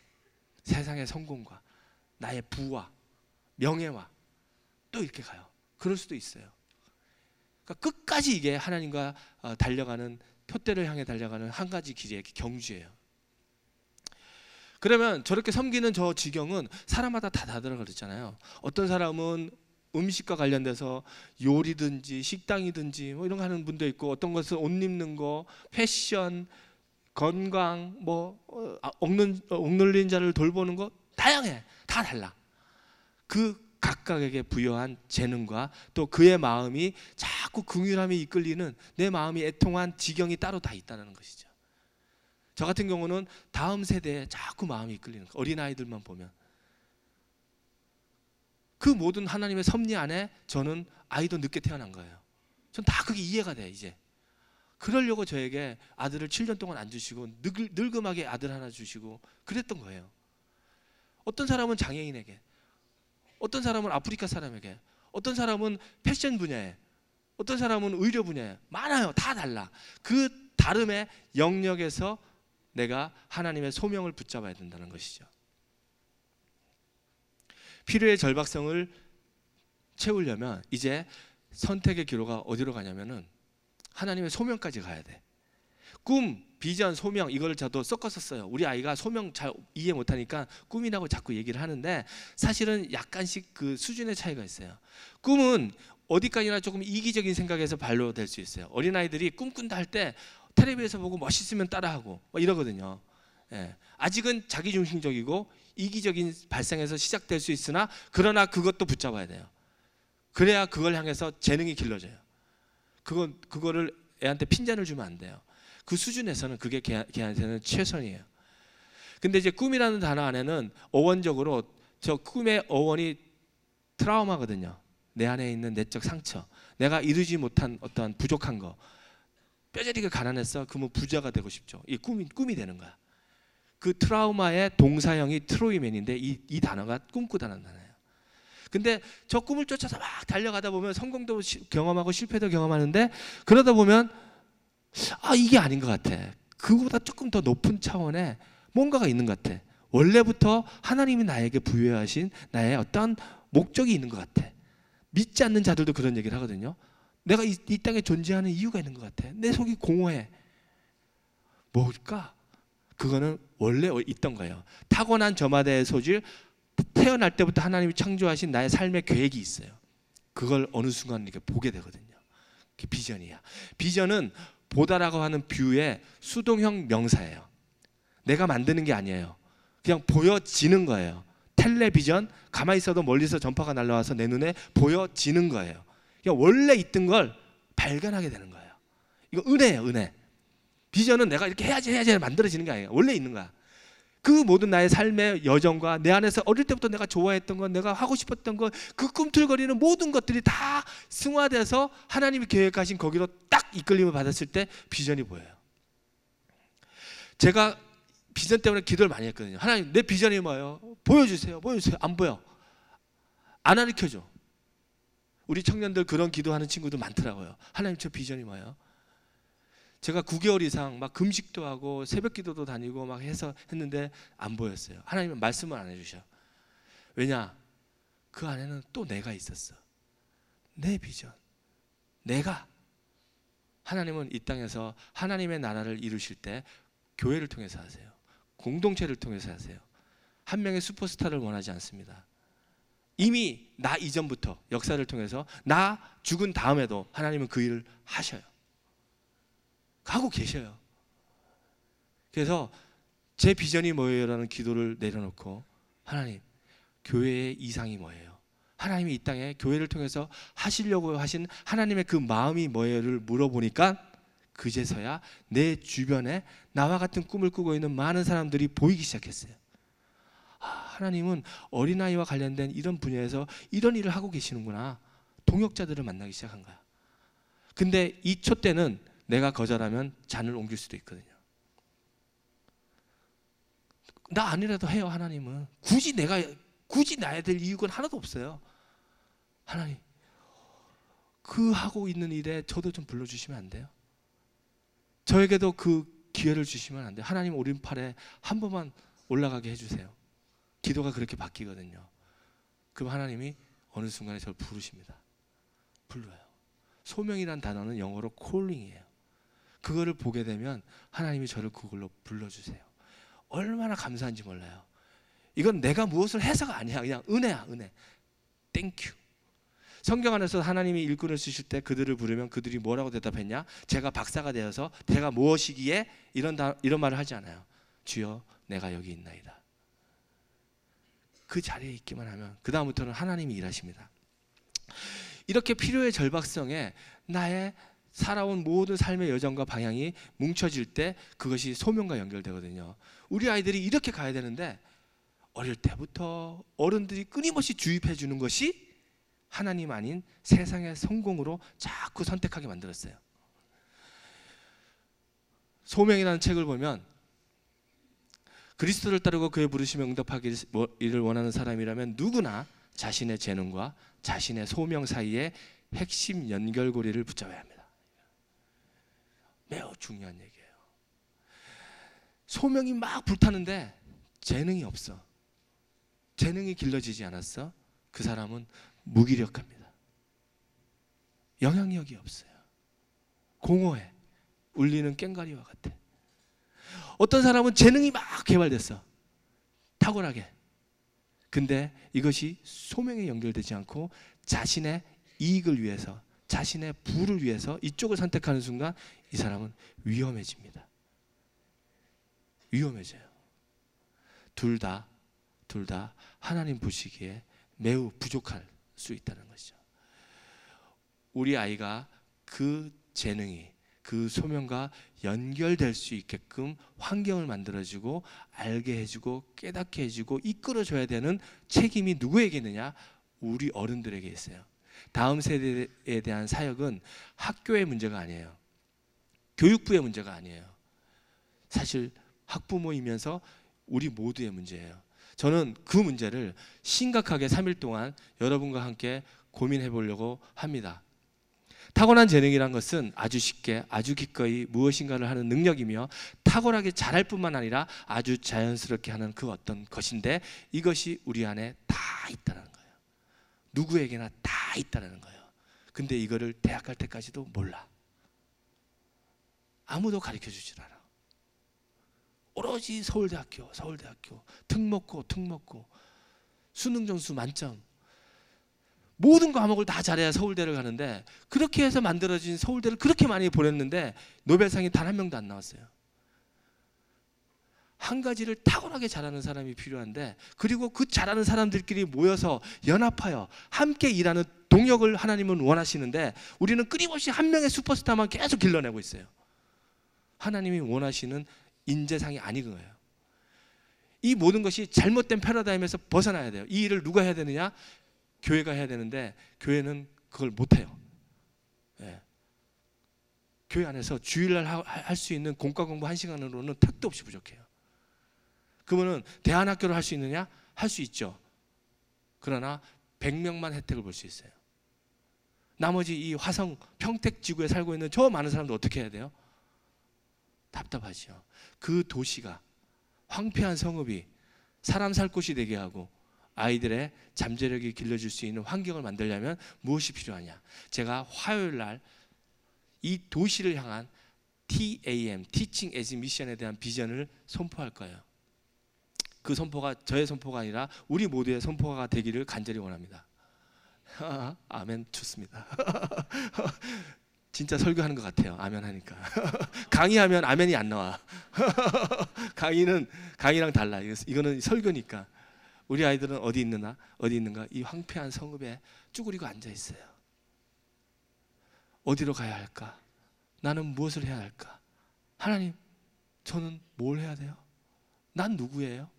세상의 성공과 나의 부와 명예와 또 이렇게 가요. 그럴 수도 있어요. 그러니까 끝까지 이게 하나님과 달려가는, 표대를 향해 달려가는 한 가지 길의 경주예요. 그러면 저렇게 섬기는 저 지경은 사람마다 다 다르다고 그랬잖아요. 어떤 사람은 음식과 관련돼서 요리든지 식당이든지 뭐 이런 거 하는 분도 있고, 어떤 것은 옷 입는 거, 패션, 건강, 억눌린 자를 돌보는 거, 다양해. 다 달라. 그 각각에게 부여한 재능과 또 그의 마음이 자꾸 긍휼함에 이끌리는, 내 마음이 애통한 지경이 따로 다 있다는 것이죠. 저 같은 경우는 다음 세대에 자꾸 마음이 이끌리는 거예요. 어린아이들만 보면. 그 모든 하나님의 섭리 안에 저는 아이도 늦게 태어난 거예요. 전 다 그게 이해가 돼 이제. 그러려고 저에게 아들을 7년 동안 안 주시고 늙음하게 아들 하나 주시고 그랬던 거예요. 어떤 사람은 장애인에게, 어떤 사람은 아프리카 사람에게, 어떤 사람은 패션 분야에, 어떤 사람은 의료 분야에, 많아요. 다 달라. 그 다름의 영역에서 내가 하나님의 소명을 붙잡아야 된다는 것이죠. 필요의 절박성을 채우려면 이제 선택의 기로가 어디로 가냐면은 하나님의 소명까지 가야 돼. 꿈, 비전, 소명, 이걸 저도 섞어서 써요. 우리 아이가 소명 잘 이해 못하니까 꿈이라고 자꾸 얘기를 하는데, 사실은 약간씩 그 수준의 차이가 있어요. 꿈은 어디까지나 조금 이기적인 생각에서 반로될 수 있어요. 어린아이들이 꿈꾼다 할 때 텔레비에서 보고 멋있으면 따라하고 이러거든요. 예. 아직은 자기중심적이고 이기적인 발상에서 시작될 수 있으나, 그러나 그것도 붙잡아야 돼요. 그래야 그걸 향해서 재능이 길러져요. 그거를 애한테 핀잔을 주면 안 돼요. 그 수준에서는 그게 걔한테는 최선이에요. 근데 이제 꿈이라는 단어 안에는 어원적으로 저 꿈의 어원이 트라우마거든요. 내 안에 있는 내적 상처, 내가 이루지 못한 어떠한 부족한 거, 뼈저리게 가난했어. 그러면 부자가 되고 싶죠. 이 꿈이 되는 거야. 그 트라우마의 동사형이 트로이맨인데 이 단어가 꿈꾸다는 단어예요. 근데 저 꿈을 쫓아서 막 달려가다 보면 성공도 경험하고 실패도 경험하는데, 그러다 보면 이게 아닌 것 같아. 그거보다 조금 더 높은 차원의 뭔가가 있는 것 같아. 원래부터 하나님이 나에게 부여하신 나의 어떤 목적이 있는 것 같아. 믿지 않는 자들도 그런 얘기를 하거든요. 내가 이 땅에 존재하는 이유가 있는 것 같아. 내 속이 공허해. 뭘까? 그거는 원래 있던 거예요. 타고난 저마다의 소질, 태어날 때부터 하나님이 창조하신 나의 삶의 계획이 있어요. 그걸 어느 순간 이렇게 보게 되거든요. 그게 비전이야. 비전은 보다라고 하는 뷰의 수동형 명사예요. 내가 만드는 게 아니에요. 그냥 보여지는 거예요. 텔레비전, 가만히 있어도 멀리서 전파가 날아와서 내 눈에 보여지는 거예요. 그냥 원래 있던 걸 발견하게 되는 거예요. 이거 은혜예요, 은혜. 비전은 내가 이렇게 해야지 만들어지는 게 아니에요. 원래 있는 거야. 그 모든 나의 삶의 여정과 내 안에서 어릴 때부터 내가 좋아했던 것, 내가 하고 싶었던 것, 그 꿈틀거리는 모든 것들이 다 승화돼서 하나님이 계획하신 거기로 딱 이끌림을 받았을 때 비전이 보여요. 제가 비전 때문에 기도를 많이 했거든요. 하나님, 내 비전이 뭐예요? 보여주세요. 안 보여. 안 가르쳐줘. 우리 청년들 그런 기도하는 친구들 많더라고요. 하나님, 저 비전이 뭐예요? 제가 9개월 이상 막 금식도 하고 새벽 기도도 다니고 막 해서 했는데 안 보였어요. 하나님은 말씀을 안 해주셔. 왜냐? 그 안에는 또 내가 있었어. 내 비전. 내가. 하나님은 이 땅에서 하나님의 나라를 이루실 때 교회를 통해서 하세요. 공동체를 통해서 하세요. 한 명의 슈퍼스타를 원하지 않습니다. 이미 나 이전부터 역사를 통해서 나 죽은 다음에도 하나님은 그 일을 하셔요. 하고 계셔요. 그래서 제 비전이 뭐예요라는 기도를 내려놓고 하나님, 교회의 이상이 뭐예요? 하나님이 이 땅에 교회를 통해서 하시려고 하신 하나님의 그 마음이 뭐예요를 물어보니까 그제서야 내 주변에 나와 같은 꿈을 꾸고 있는 많은 사람들이 보이기 시작했어요. 하나님은 어린아이와 관련된 이런 분야에서 이런 일을 하고 계시는구나. 동역자들을 만나기 시작한 거야. 근데 이 초 때는 내가 거절하면 잔을 옮길 수도 있거든요. 나 아니라도 해요. 하나님은 굳이 나야 될 이유가 하나도 없어요. 하나님, 그 하고 있는 일에 저도 좀 불러주시면 안 돼요? 저에게도 그 기회를 주시면 안 돼요? 하나님 오른팔에 한 번만 올라가게 해주세요. 기도가 그렇게 바뀌거든요. 그럼 하나님이 어느 순간에 저를 부르십니다. 불러요. 소명이란 단어는 영어로 calling이에요. 그거를 보게 되면 하나님이 저를 그걸로 불러주세요. 얼마나 감사한지 몰라요. 이건 내가 무엇을 해서가 아니야. 그냥 은혜야, 은혜. 땡큐. 성경 안에서 하나님이 일꾼을 쓰실 때 그들을 부르면 그들이 뭐라고 대답했냐? 제가 박사가 되어서 제가 무엇이기에 이런 말을 하지 않아요. 주여, 내가 여기 있나이다. 그 자리에 있기만 하면 그 다음부터는 하나님이 일하십니다. 이렇게 필요의 절박성에 나의 살아온 모든 삶의 여정과 방향이 뭉쳐질 때 그것이 소명과 연결되거든요. 우리 아이들이 이렇게 가야 되는데 어릴 때부터 어른들이 끊임없이 주입해 주는 것이 하나님 아닌 세상의 성공으로 자꾸 선택하게 만들었어요. 소명이라는 책을 보면 그리스도를 따르고 그의 부르심에 응답하기를 원하는 사람이라면 누구나 자신의 재능과 자신의 소명 사이에 핵심 연결고리를 붙잡아야 합니다. 매우 중요한 얘기예요. 소명이 막 불타는데 재능이 없어. 재능이 길러지지 않았어. 그 사람은 무기력합니다. 영향력이 없어요. 공허해. 울리는 꽹과리와 같아. 어떤 사람은 재능이 막 개발됐어. 탁월하게. 근데 이것이 소명에 연결되지 않고 자신의 이익을 위해서, 자신의 부를 위해서 이쪽을 선택하는 순간 이 사람은 위험해집니다. 위험해져요. 둘 다 하나님 보시기에 매우 부족할 수 있다는 것이죠. 우리 아이가 그 재능이 그 소명과 연결될 수 있게끔 환경을 만들어주고 알게 해주고 깨닫게 해주고 이끌어줘야 되는 책임이 누구에게 있느냐? 우리 어른들에게 있어요. 다음 세대에 대한 사역은 학교의 문제가 아니에요. 교육부의 문제가 아니에요. 사실 학부모이면서 우리 모두의 문제예요. 저는 그 문제를 심각하게 3일 동안 여러분과 함께 고민해 보려고 합니다. 타고난 재능이란 것은 아주 쉽게 아주 기꺼이 무엇인가를 하는 능력이며 탁월하게 잘할 뿐만 아니라 아주 자연스럽게 하는 그 어떤 것인데 이것이 우리 안에 다 있다는 거예요. 누구에게나 다 있다는 거예요. 근데 이거를 대학 갈 때까지도 몰라. 아무도 가르쳐 주질 않아. 오로지 서울대학교 특목고 수능 점수 만점, 모든 과목을 다 잘해야 서울대를 가는데, 그렇게 해서 만들어진 서울대를 그렇게 많이 보냈는데 노벨상이 단 한 명도 안 나왔어요. 한 가지를 탁월하게 잘하는 사람이 필요한데, 그리고 그 잘하는 사람들끼리 모여서 연합하여 함께 일하는 동역을 하나님은 원하시는데, 우리는 끊임없이 한 명의 슈퍼스타만 계속 길러내고 있어요. 하나님이 원하시는 인재상이 아닌 거예요. 이 모든 것이 잘못된 패러다임에서 벗어나야 돼요. 이 일을 누가 해야 되느냐? 교회가 해야 되는데 교회는 그걸 못해요. 예. 교회 안에서 주일날 할 수 있는 공과 공부 1시간으로는 택도 없이 부족해요. 그러면 대안학교를 할 수 있느냐? 할 수 있죠. 그러나 100명만 혜택을 볼 수 있어요. 나머지 이 화성 평택 지구에 살고 있는 저 많은 사람들 어떻게 해야 돼요? 답답하죠. 그 도시가, 황폐한 성읍이 사람 살 곳이 되게 하고 아이들의 잠재력이 길러질 수 있는 환경을 만들려면 무엇이 필요하냐? 제가 화요일 날 이 도시를 향한 TAM, Teaching as Mission에 대한 비전을 선포할 거예요. 그 선포가 저의 선포가 아니라 우리 모두의 선포가 되기를 간절히 원합니다. 아멘. 좋습니다. 진짜 설교하는 것 같아요. 아멘 하니까. 강의하면 아멘이 안 나와. 강의랑 달라. 이거는 설교니까. 우리 아이들은 어디 있는가? 이 황폐한 성읍에 쭈그리고 앉아 있어요. 어디로 가야 할까? 나는 무엇을 해야 할까? 하나님, 저는 뭘 해야 돼요? 난 누구예요?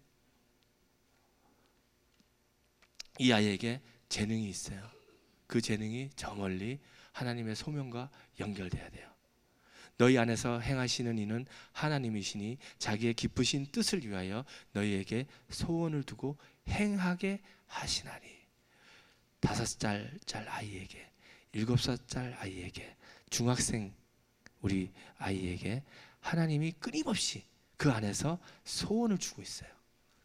이 아이에게 재능이 있어요. 그 재능이 저 멀리 하나님의 소명과 연결돼야 돼요. 너희 안에서 행하시는 이는 하나님이시니 자기의 기쁘신 뜻을 위하여 너희에게 소원을 두고 행하게 하시나니. 5살 아이에게, 7살 아이에게, 중학생 우리 아이에게 하나님이 끊임없이 그 안에서 소원을 주고 있어요.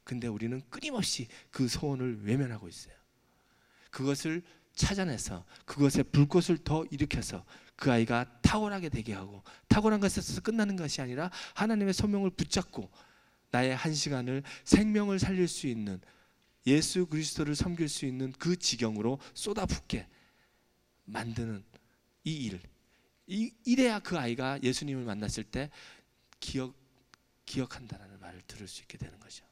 근데 우리는 끊임없이 그 소원을 외면하고 있어요. 그것을 찾아내서 그것에 불꽃을 더 일으켜서 그 아이가 탁월하게 되게 하고, 탁월한 것에서 끝나는 것이 아니라 하나님의 소명을 붙잡고 나의 한 시간을 생명을 살릴 수 있는, 예수 그리스도를 섬길 수 있는 그 지경으로 쏟아붓게 만드는 이 일. 이래야 그 아이가 예수님을 만났을 때 기억한다는 말을 들을 수 있게 되는 거죠.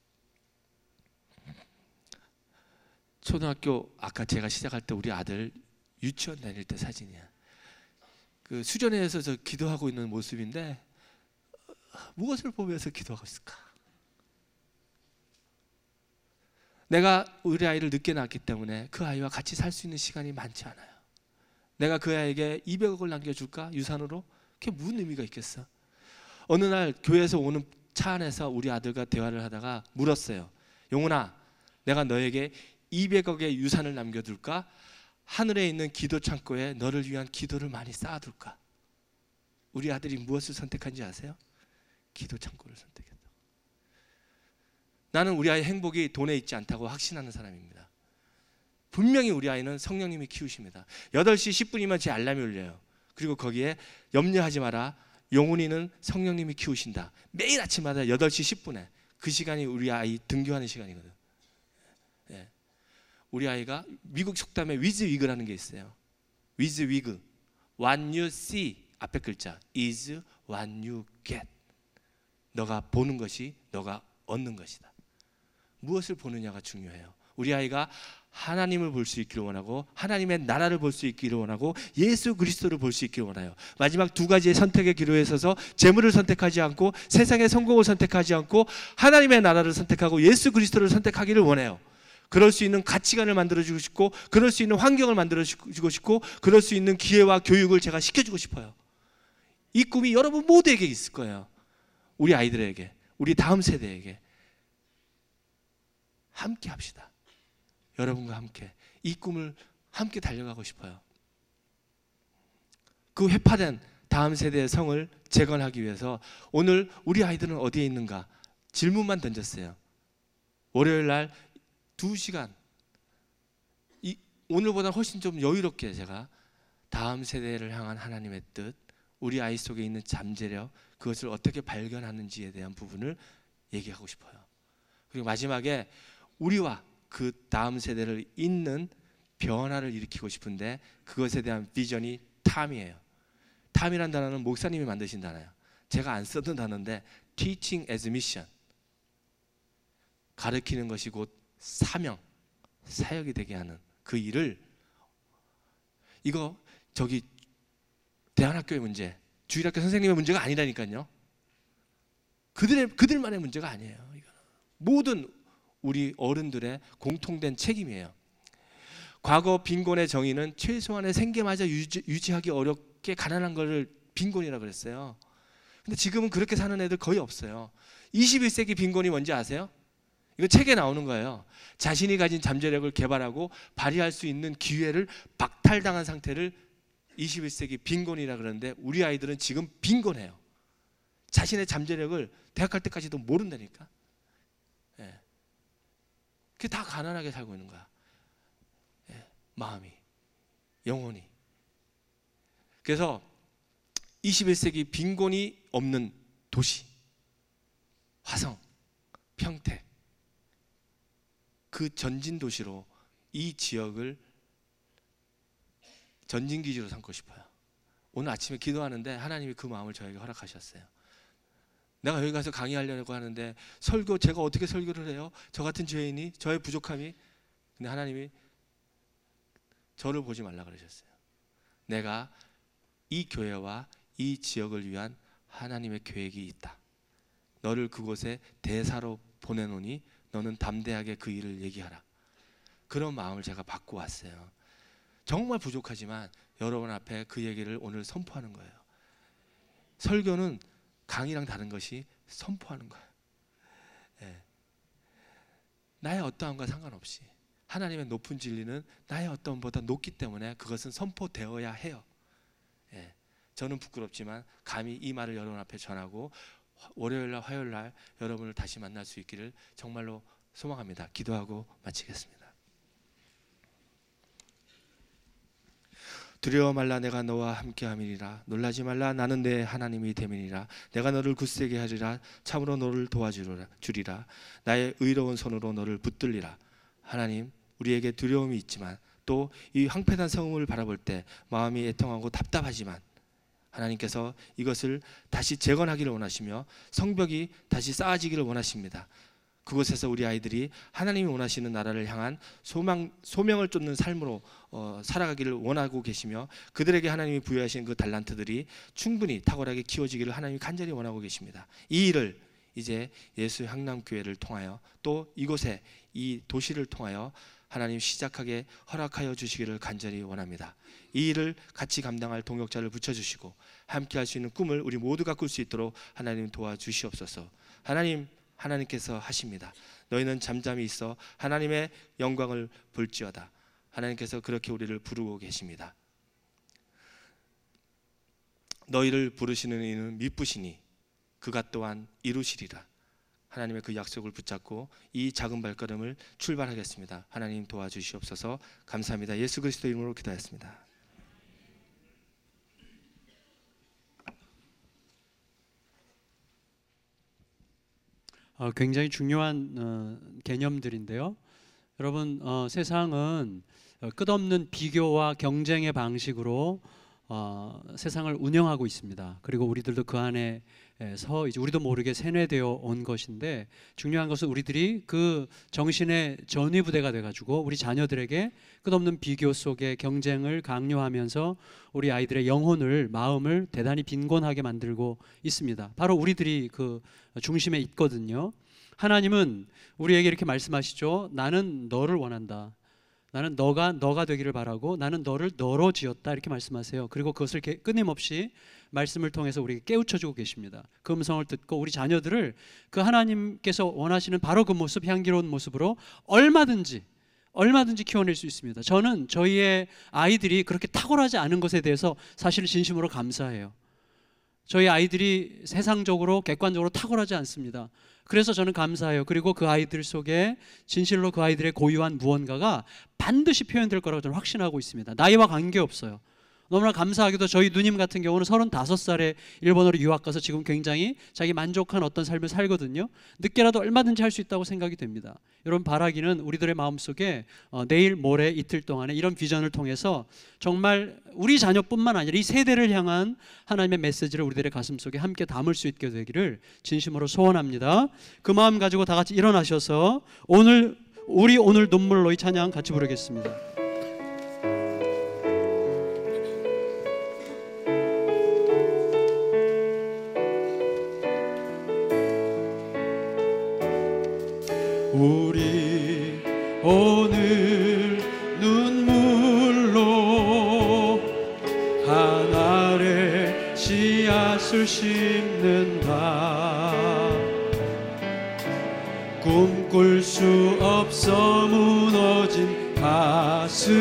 초등학교, 아까 제가 시작할 때 우리 아들 유치원 다닐 때 사진이야. 그 수련회에서 저 기도하고 있는 모습인데, 무엇을 보면서 기도하고 있을까? 내가 우리 아이를 늦게 낳았기 때문에 그 아이와 같이 살 수 있는 시간이 많지 않아요. 내가 그 아이에게 200억을 남겨줄까? 유산으로? 그게 무슨 의미가 있겠어? 어느 날 교회에서 오는 차 안에서 우리 아들과 대화를 하다가 물었어요. 용훈아, 내가 너에게 200억의 유산을 남겨둘까? 하늘에 있는 기도 창고에 너를 위한 기도를 많이 쌓아둘까? 우리 아들이 무엇을 선택한지 아세요? 기도 창고를 선택했다. 나는 우리 아이의 행복이 돈에 있지 않다고 확신하는 사람입니다. 분명히 우리 아이는 성령님이 키우십니다. 8시 10분이면 제 알람이 울려요. 그리고 거기에 염려하지 마라, 용훈이는 성령님이 키우신다. 매일 아침마다 8시 10분에 그 시간이 우리 아이 등교하는 시간이거든. 예. 우리 아이가 미국 속담에 with wig라는 게 있어요. with wig, what you see 앞에 글자 is what you get. 너가 보는 것이 너가 얻는 것이다. 무엇을 보느냐가 중요해요. 우리 아이가 하나님을 볼 수 있기를 원하고, 하나님의 나라를 볼 수 있기를 원하고, 예수 그리스도를 볼 수 있기를 원해요. 마지막 2가지의 선택의 기로에 서서 재물을 선택하지 않고, 세상의 성공을 선택하지 않고, 하나님의 나라를 선택하고 예수 그리스도를 선택하기를 원해요. 그럴 수 있는 가치관을 만들어주고 싶고, 그럴 수 있는 환경을 만들어주고 싶고, 그럴 수 있는 기회와 교육을 제가 시켜주고 싶어요. 이 꿈이 여러분 모두에게 있을 거예요. 우리 아이들에게, 우리 다음 세대에게. 함께 합시다. 여러분과 함께 이 꿈을 함께 달려가고 싶어요. 그 회파된 다음 세대의 성을 재건하기 위해서 오늘 우리 아이들은 어디에 있는가 질문만 던졌어요. 월요일 날 2시간, 오늘보다 훨씬 좀 여유롭게 제가 다음 세대를 향한 하나님의 뜻, 우리 아이 속에 있는 잠재력, 그것을 어떻게 발견하는지에 대한 부분을 얘기하고 싶어요. 그리고 마지막에 우리와 그 다음 세대를 잇는 변화를 일으키고 싶은데 그것에 대한 비전이 탐이에요. 탐이란 단어는 목사님이 만드신 단어예요. 제가 안 쓰던 단어인데 Teaching as Mission, 가르치는 것이 곧 사명, 사역이 되게 하는 그 일을, 이거 저기 대안학교의 문제, 주일학교 선생님의 문제가 아니라니까요. 그들만의 문제가 아니에요. 이거는 모든 우리 어른들의 공통된 책임이에요. 과거 빈곤의 정의는 최소한의 생계마저 유지하기 어렵게 가난한 것을 빈곤이라고 그랬어요. 근데 지금은 그렇게 사는 애들 거의 없어요. 21세기 빈곤이 뭔지 아세요? 이거 책에 나오는 거예요. 자신이 가진 잠재력을 개발하고 발휘할 수 있는 기회를 박탈당한 상태를 21세기 빈곤이라 그러는데 우리 아이들은 지금 빈곤해요. 자신의 잠재력을 대학 갈 때까지도 모른다니까. 예. 그게 다 가난하게 살고 있는 거야. 예. 마음이, 영혼이. 그래서 21세기 빈곤이 없는 도시, 화성, 평택, 그 전진 도시로 이 지역을 전진 기지로 삼고 싶어요. 오늘 아침에 기도하는데 하나님이 그 마음을 저에게 허락하셨어요. 내가 여기 가서 강의하려고 하는데 설교, 제가 어떻게 설교를 해요? 저 같은 죄인이, 저의 부족함이. 근데 하나님이 저를 보지 말라 그러셨어요. 내가 이 교회와 이 지역을 위한 하나님의 계획이 있다. 너를 그곳에 대사로 보내노니 너는 담대하게 그 일을 얘기하라. 그런 마음을 제가 받고 왔어요. 정말 부족하지만 여러분 앞에 그 얘기를 오늘 선포하는 거예요. 설교는 강의랑 다른 것이 선포하는 거예요. 예. 나의 어떠함과 상관없이 하나님의 높은 진리는 나의 어떠함보다 높기 때문에 그것은 선포되어야 해요. 예. 저는 부끄럽지만 감히 이 말을 여러분 앞에 전하고 월요일날 화요일날 여러분을 다시 만날 수 있기를 정말로 소망합니다. 기도하고 마치겠습니다. 두려워 말라, 내가 너와 함께함이니라. 놀라지 말라, 나는 내 하나님이 됨이니라. 내가 너를 굳세게 하리라. 참으로 너를 도와주리라. 나의 의로운 손으로 너를 붙들리라. 하나님, 우리에게 두려움이 있지만 또 이 황폐한 성을 바라볼 때 마음이 애통하고 답답하지만 하나님께서 이것을 다시 재건하기를 원하시며 성벽이 다시 쌓아지기를 원하십니다. 그곳에서 우리 아이들이 하나님이 원하시는 나라를 향한 소명을 쫓는 삶으로 살아가기를 원하고 계시며 그들에게 하나님이 부여하신 그 달란트들이 충분히 탁월하게 키워지기를 하나님이 간절히 원하고 계십니다. 이 일을 이제 예수 향남교회를 통하여 또 이곳에 이 도시를 통하여 하나님 시작하게 허락하여 주시기를 간절히 원합니다. 이 일을 같이 감당할 동역자를 붙여주시고 함께 할 수 있는 꿈을 우리 모두가 꿀 수 있도록 하나님 도와주시옵소서. 하나님께서 하십니다. 너희는 잠잠히 있어 하나님의 영광을 볼지어다. 하나님께서 그렇게 우리를 부르고 계십니다. 너희를 부르시는 이는 미쁘시니 그가 또한 이루시리라. 하나님의 그 약속을 붙잡고 이 작은 발걸음을 출발하겠습니다. 하나님 도와주시옵소서. 감사합니다. 예수 그리스도 이름으로 기도하였습니다.
굉장히 중요한 개념들인데요. 여러분, 세상은 끝없는 비교와 경쟁의 방식으로 세상을 운영하고 있습니다. 그리고 우리들도 그 안에서 이제 우리도 모르게 세뇌되어 온 것인데 중요한 것은 우리들이 그 정신의 전위부대가 돼가지고 우리 자녀들에게 끝없는 비교 속에 경쟁을 강요하면서 우리 아이들의 영혼을, 마음을 대단히 빈곤하게 만들고 있습니다. 바로 우리들이 그 중심에 있거든요. 하나님은 우리에게 이렇게 말씀하시죠. 나는 너를 원한다. 나는 너가 되기를 바라고 나는 너를 너로 지었다, 이렇게 말씀하세요. 그리고 그것을 끊임없이 말씀을 통해서 우리에게 깨우쳐주고 계십니다. 그 음성을 듣고 우리 자녀들을 그 하나님께서 원하시는 바로 그 모습, 향기로운 모습으로 얼마든지 키워낼 수 있습니다. 저는 저희의 아이들이 그렇게 탁월하지 않은 것에 대해서 사실 진심으로 감사해요. 저희 아이들이 세상적으로 객관적으로 탁월하지 않습니다. 그래서 저는 감사해요. 그리고 그 아이들 속에 진실로 그 아이들의 고유한 무언가가 반드시 표현될 거라고 저는 확신하고 있습니다. 나이와 관계없어요. 너무나 감사하게도 저희 누님 같은 경우는 35살에 일본으로 유학 가서 지금 굉장히 자기 만족한 어떤 삶을 살거든요. 늦게라도 얼마든지 할 수 있다고 생각이 됩니다. 여러분, 바라기는 우리들의 마음속에 내일 모레 이틀 동안에 이런 비전을 통해서 정말 우리 자녀뿐만 아니라 이 세대를 향한 하나님의 메시지를 우리들의 가슴속에 함께 담을 수 있게 되기를 진심으로 소원합니다. 그 마음 가지고 다 같이 일어나셔서 오늘 눈물로 이 찬양 같이 부르겠습니다. 우리 오늘 눈물로 하늘에 씨앗을 심는다. 꿈꿀 수 없어 무너진 가슴에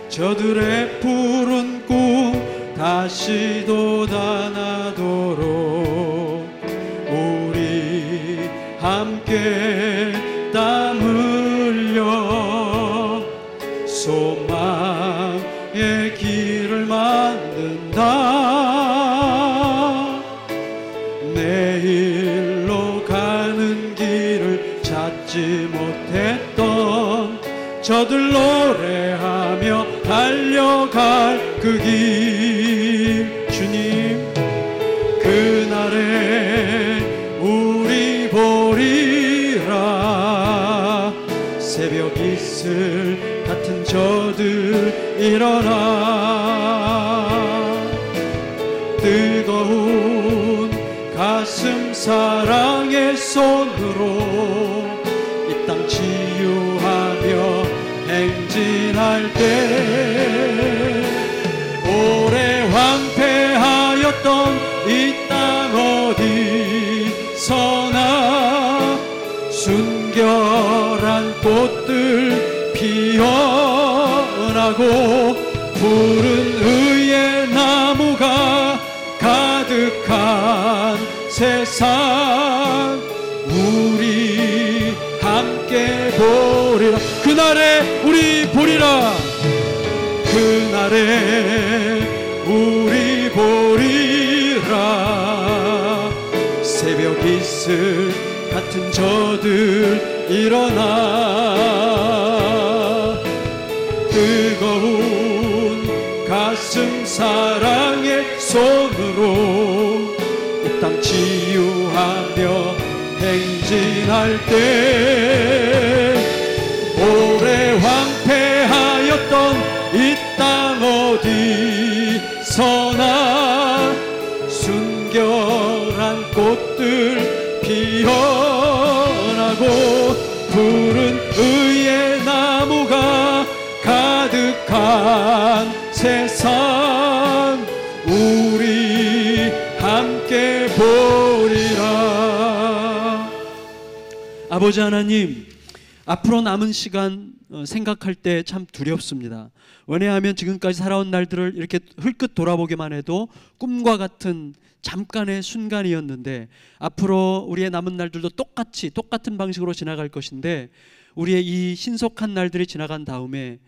저들의 푸른 꿈 다시 돋아나도록 함께 땀 흘려 소망의 길을 만든다. 내일로 가는 길을 찾지 못했던 저들 노래하며 달려갈 그 길, 주님 그날에 우리 보리라. 새벽 이슬 같은 저들 일어나. 뜨거운 가슴 사랑의 손으로 이 땅 치유하며 행진할 때 오래 황폐하였던 이 땅 어디서나 순결한 꽃들 피어나고 푸른 의의 나무가 가득한 세상 우리 함께 보리라. 그날에 우리 보리라. 그날에 우리 보리라. 새벽 이슬 같은 저들 일어나. 뜨거운 가슴 사랑의 손으로 이 땅 치유하며 행진할 때 오래 황폐하였던 이 땅 어디서나 순결한 꽃들 피어나고 푸른 의의 나무가 가득한 세상 우리 함께 보리라. 아버지 하나님, 앞으로 남은 시간 생각할 때 참 두렵습니다. 왜냐하면 지금까지 살아온 날들을 이렇게 흘끗 돌아보기만 해도 꿈과 같은 잠깐의 순간이었는데 앞으로 우리의 남은 날들도 똑같은 방식으로 지나갈 것인데 우리의 이 신속한 날들이 지나간 다음에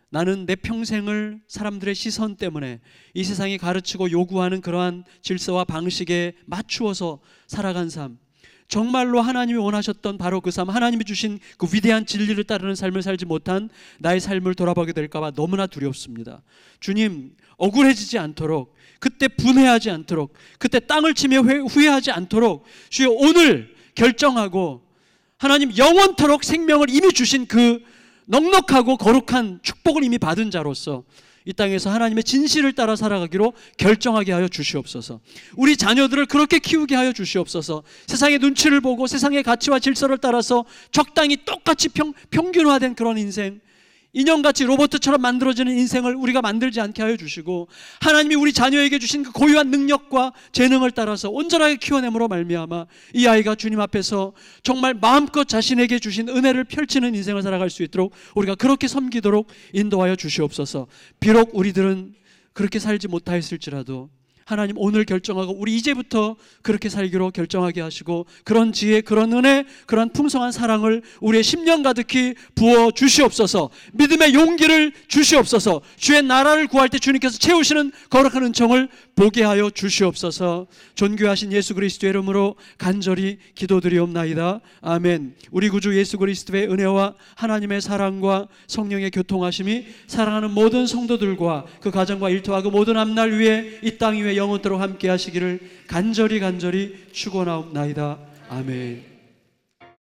나는 내 평생을 사람들의 시선 때문에 이 세상이 가르치고 요구하는 그러한 질서와 방식에 맞추어서 살아간 삶, 정말로 하나님이 원하셨던 바로 그 삶, 하나님이 주신 그 위대한 진리를 따르는 삶을 살지 못한 나의 삶을 돌아보게 될까 봐 너무나 두렵습니다. 주님, 억울해지지 않도록, 그때 분해하지 않도록, 그때 땅을 치며 후회하지 않도록 주여 오늘 결정하고 하나님 영원토록 생명을 이미 주신 그 넉넉하고 거룩한 축복을 이미 받은 자로서 이 땅에서 하나님의 진실을 따라 살아가기로 결정하게 하여 주시옵소서. 우리 자녀들을 그렇게 키우게 하여 주시옵소서. 세상의 눈치를 보고 세상의 가치와 질서를 따라서 적당히 똑같이 평균화된 그런 인생, 인형같이 로봇처럼 만들어지는 인생을 우리가 만들지 않게 하여 주시고 하나님이 우리 자녀에게 주신 그 고유한 능력과 재능을 따라서 온전하게 키워냄으로 말미암아 이 아이가 주님 앞에서 정말 마음껏 자신에게 주신 은혜를 펼치는 인생을 살아갈 수 있도록 우리가 그렇게 섬기도록 인도하여 주시옵소서. 비록 우리들은 그렇게 살지 못하였을지라도 하나님 오늘 결정하고 우리 이제부터 그렇게 살기로 결정하게 하시고 그런 지혜, 그런 은혜, 그런 풍성한 사랑을 우리의 심령 가득히 부어 주시옵소서. 믿음의 용기를 주시옵소서. 주의 나라를 구할 때 주님께서 채우시는 거룩한 은총을 보게 하여 주시옵소서. 존귀하신 예수 그리스도의 이름으로 간절히 기도드리옵나이다. 아멘. 우리 구주 예수 그리스도의 은혜와 하나님의 사랑과 성령의 교통하심이 사랑하는 모든 성도들과 그 가정과 일터와 그 모든 앞날 위에 이 땅 위에 영원토록 함께 하시기를 간절히 축원하옵나이다. 아멘.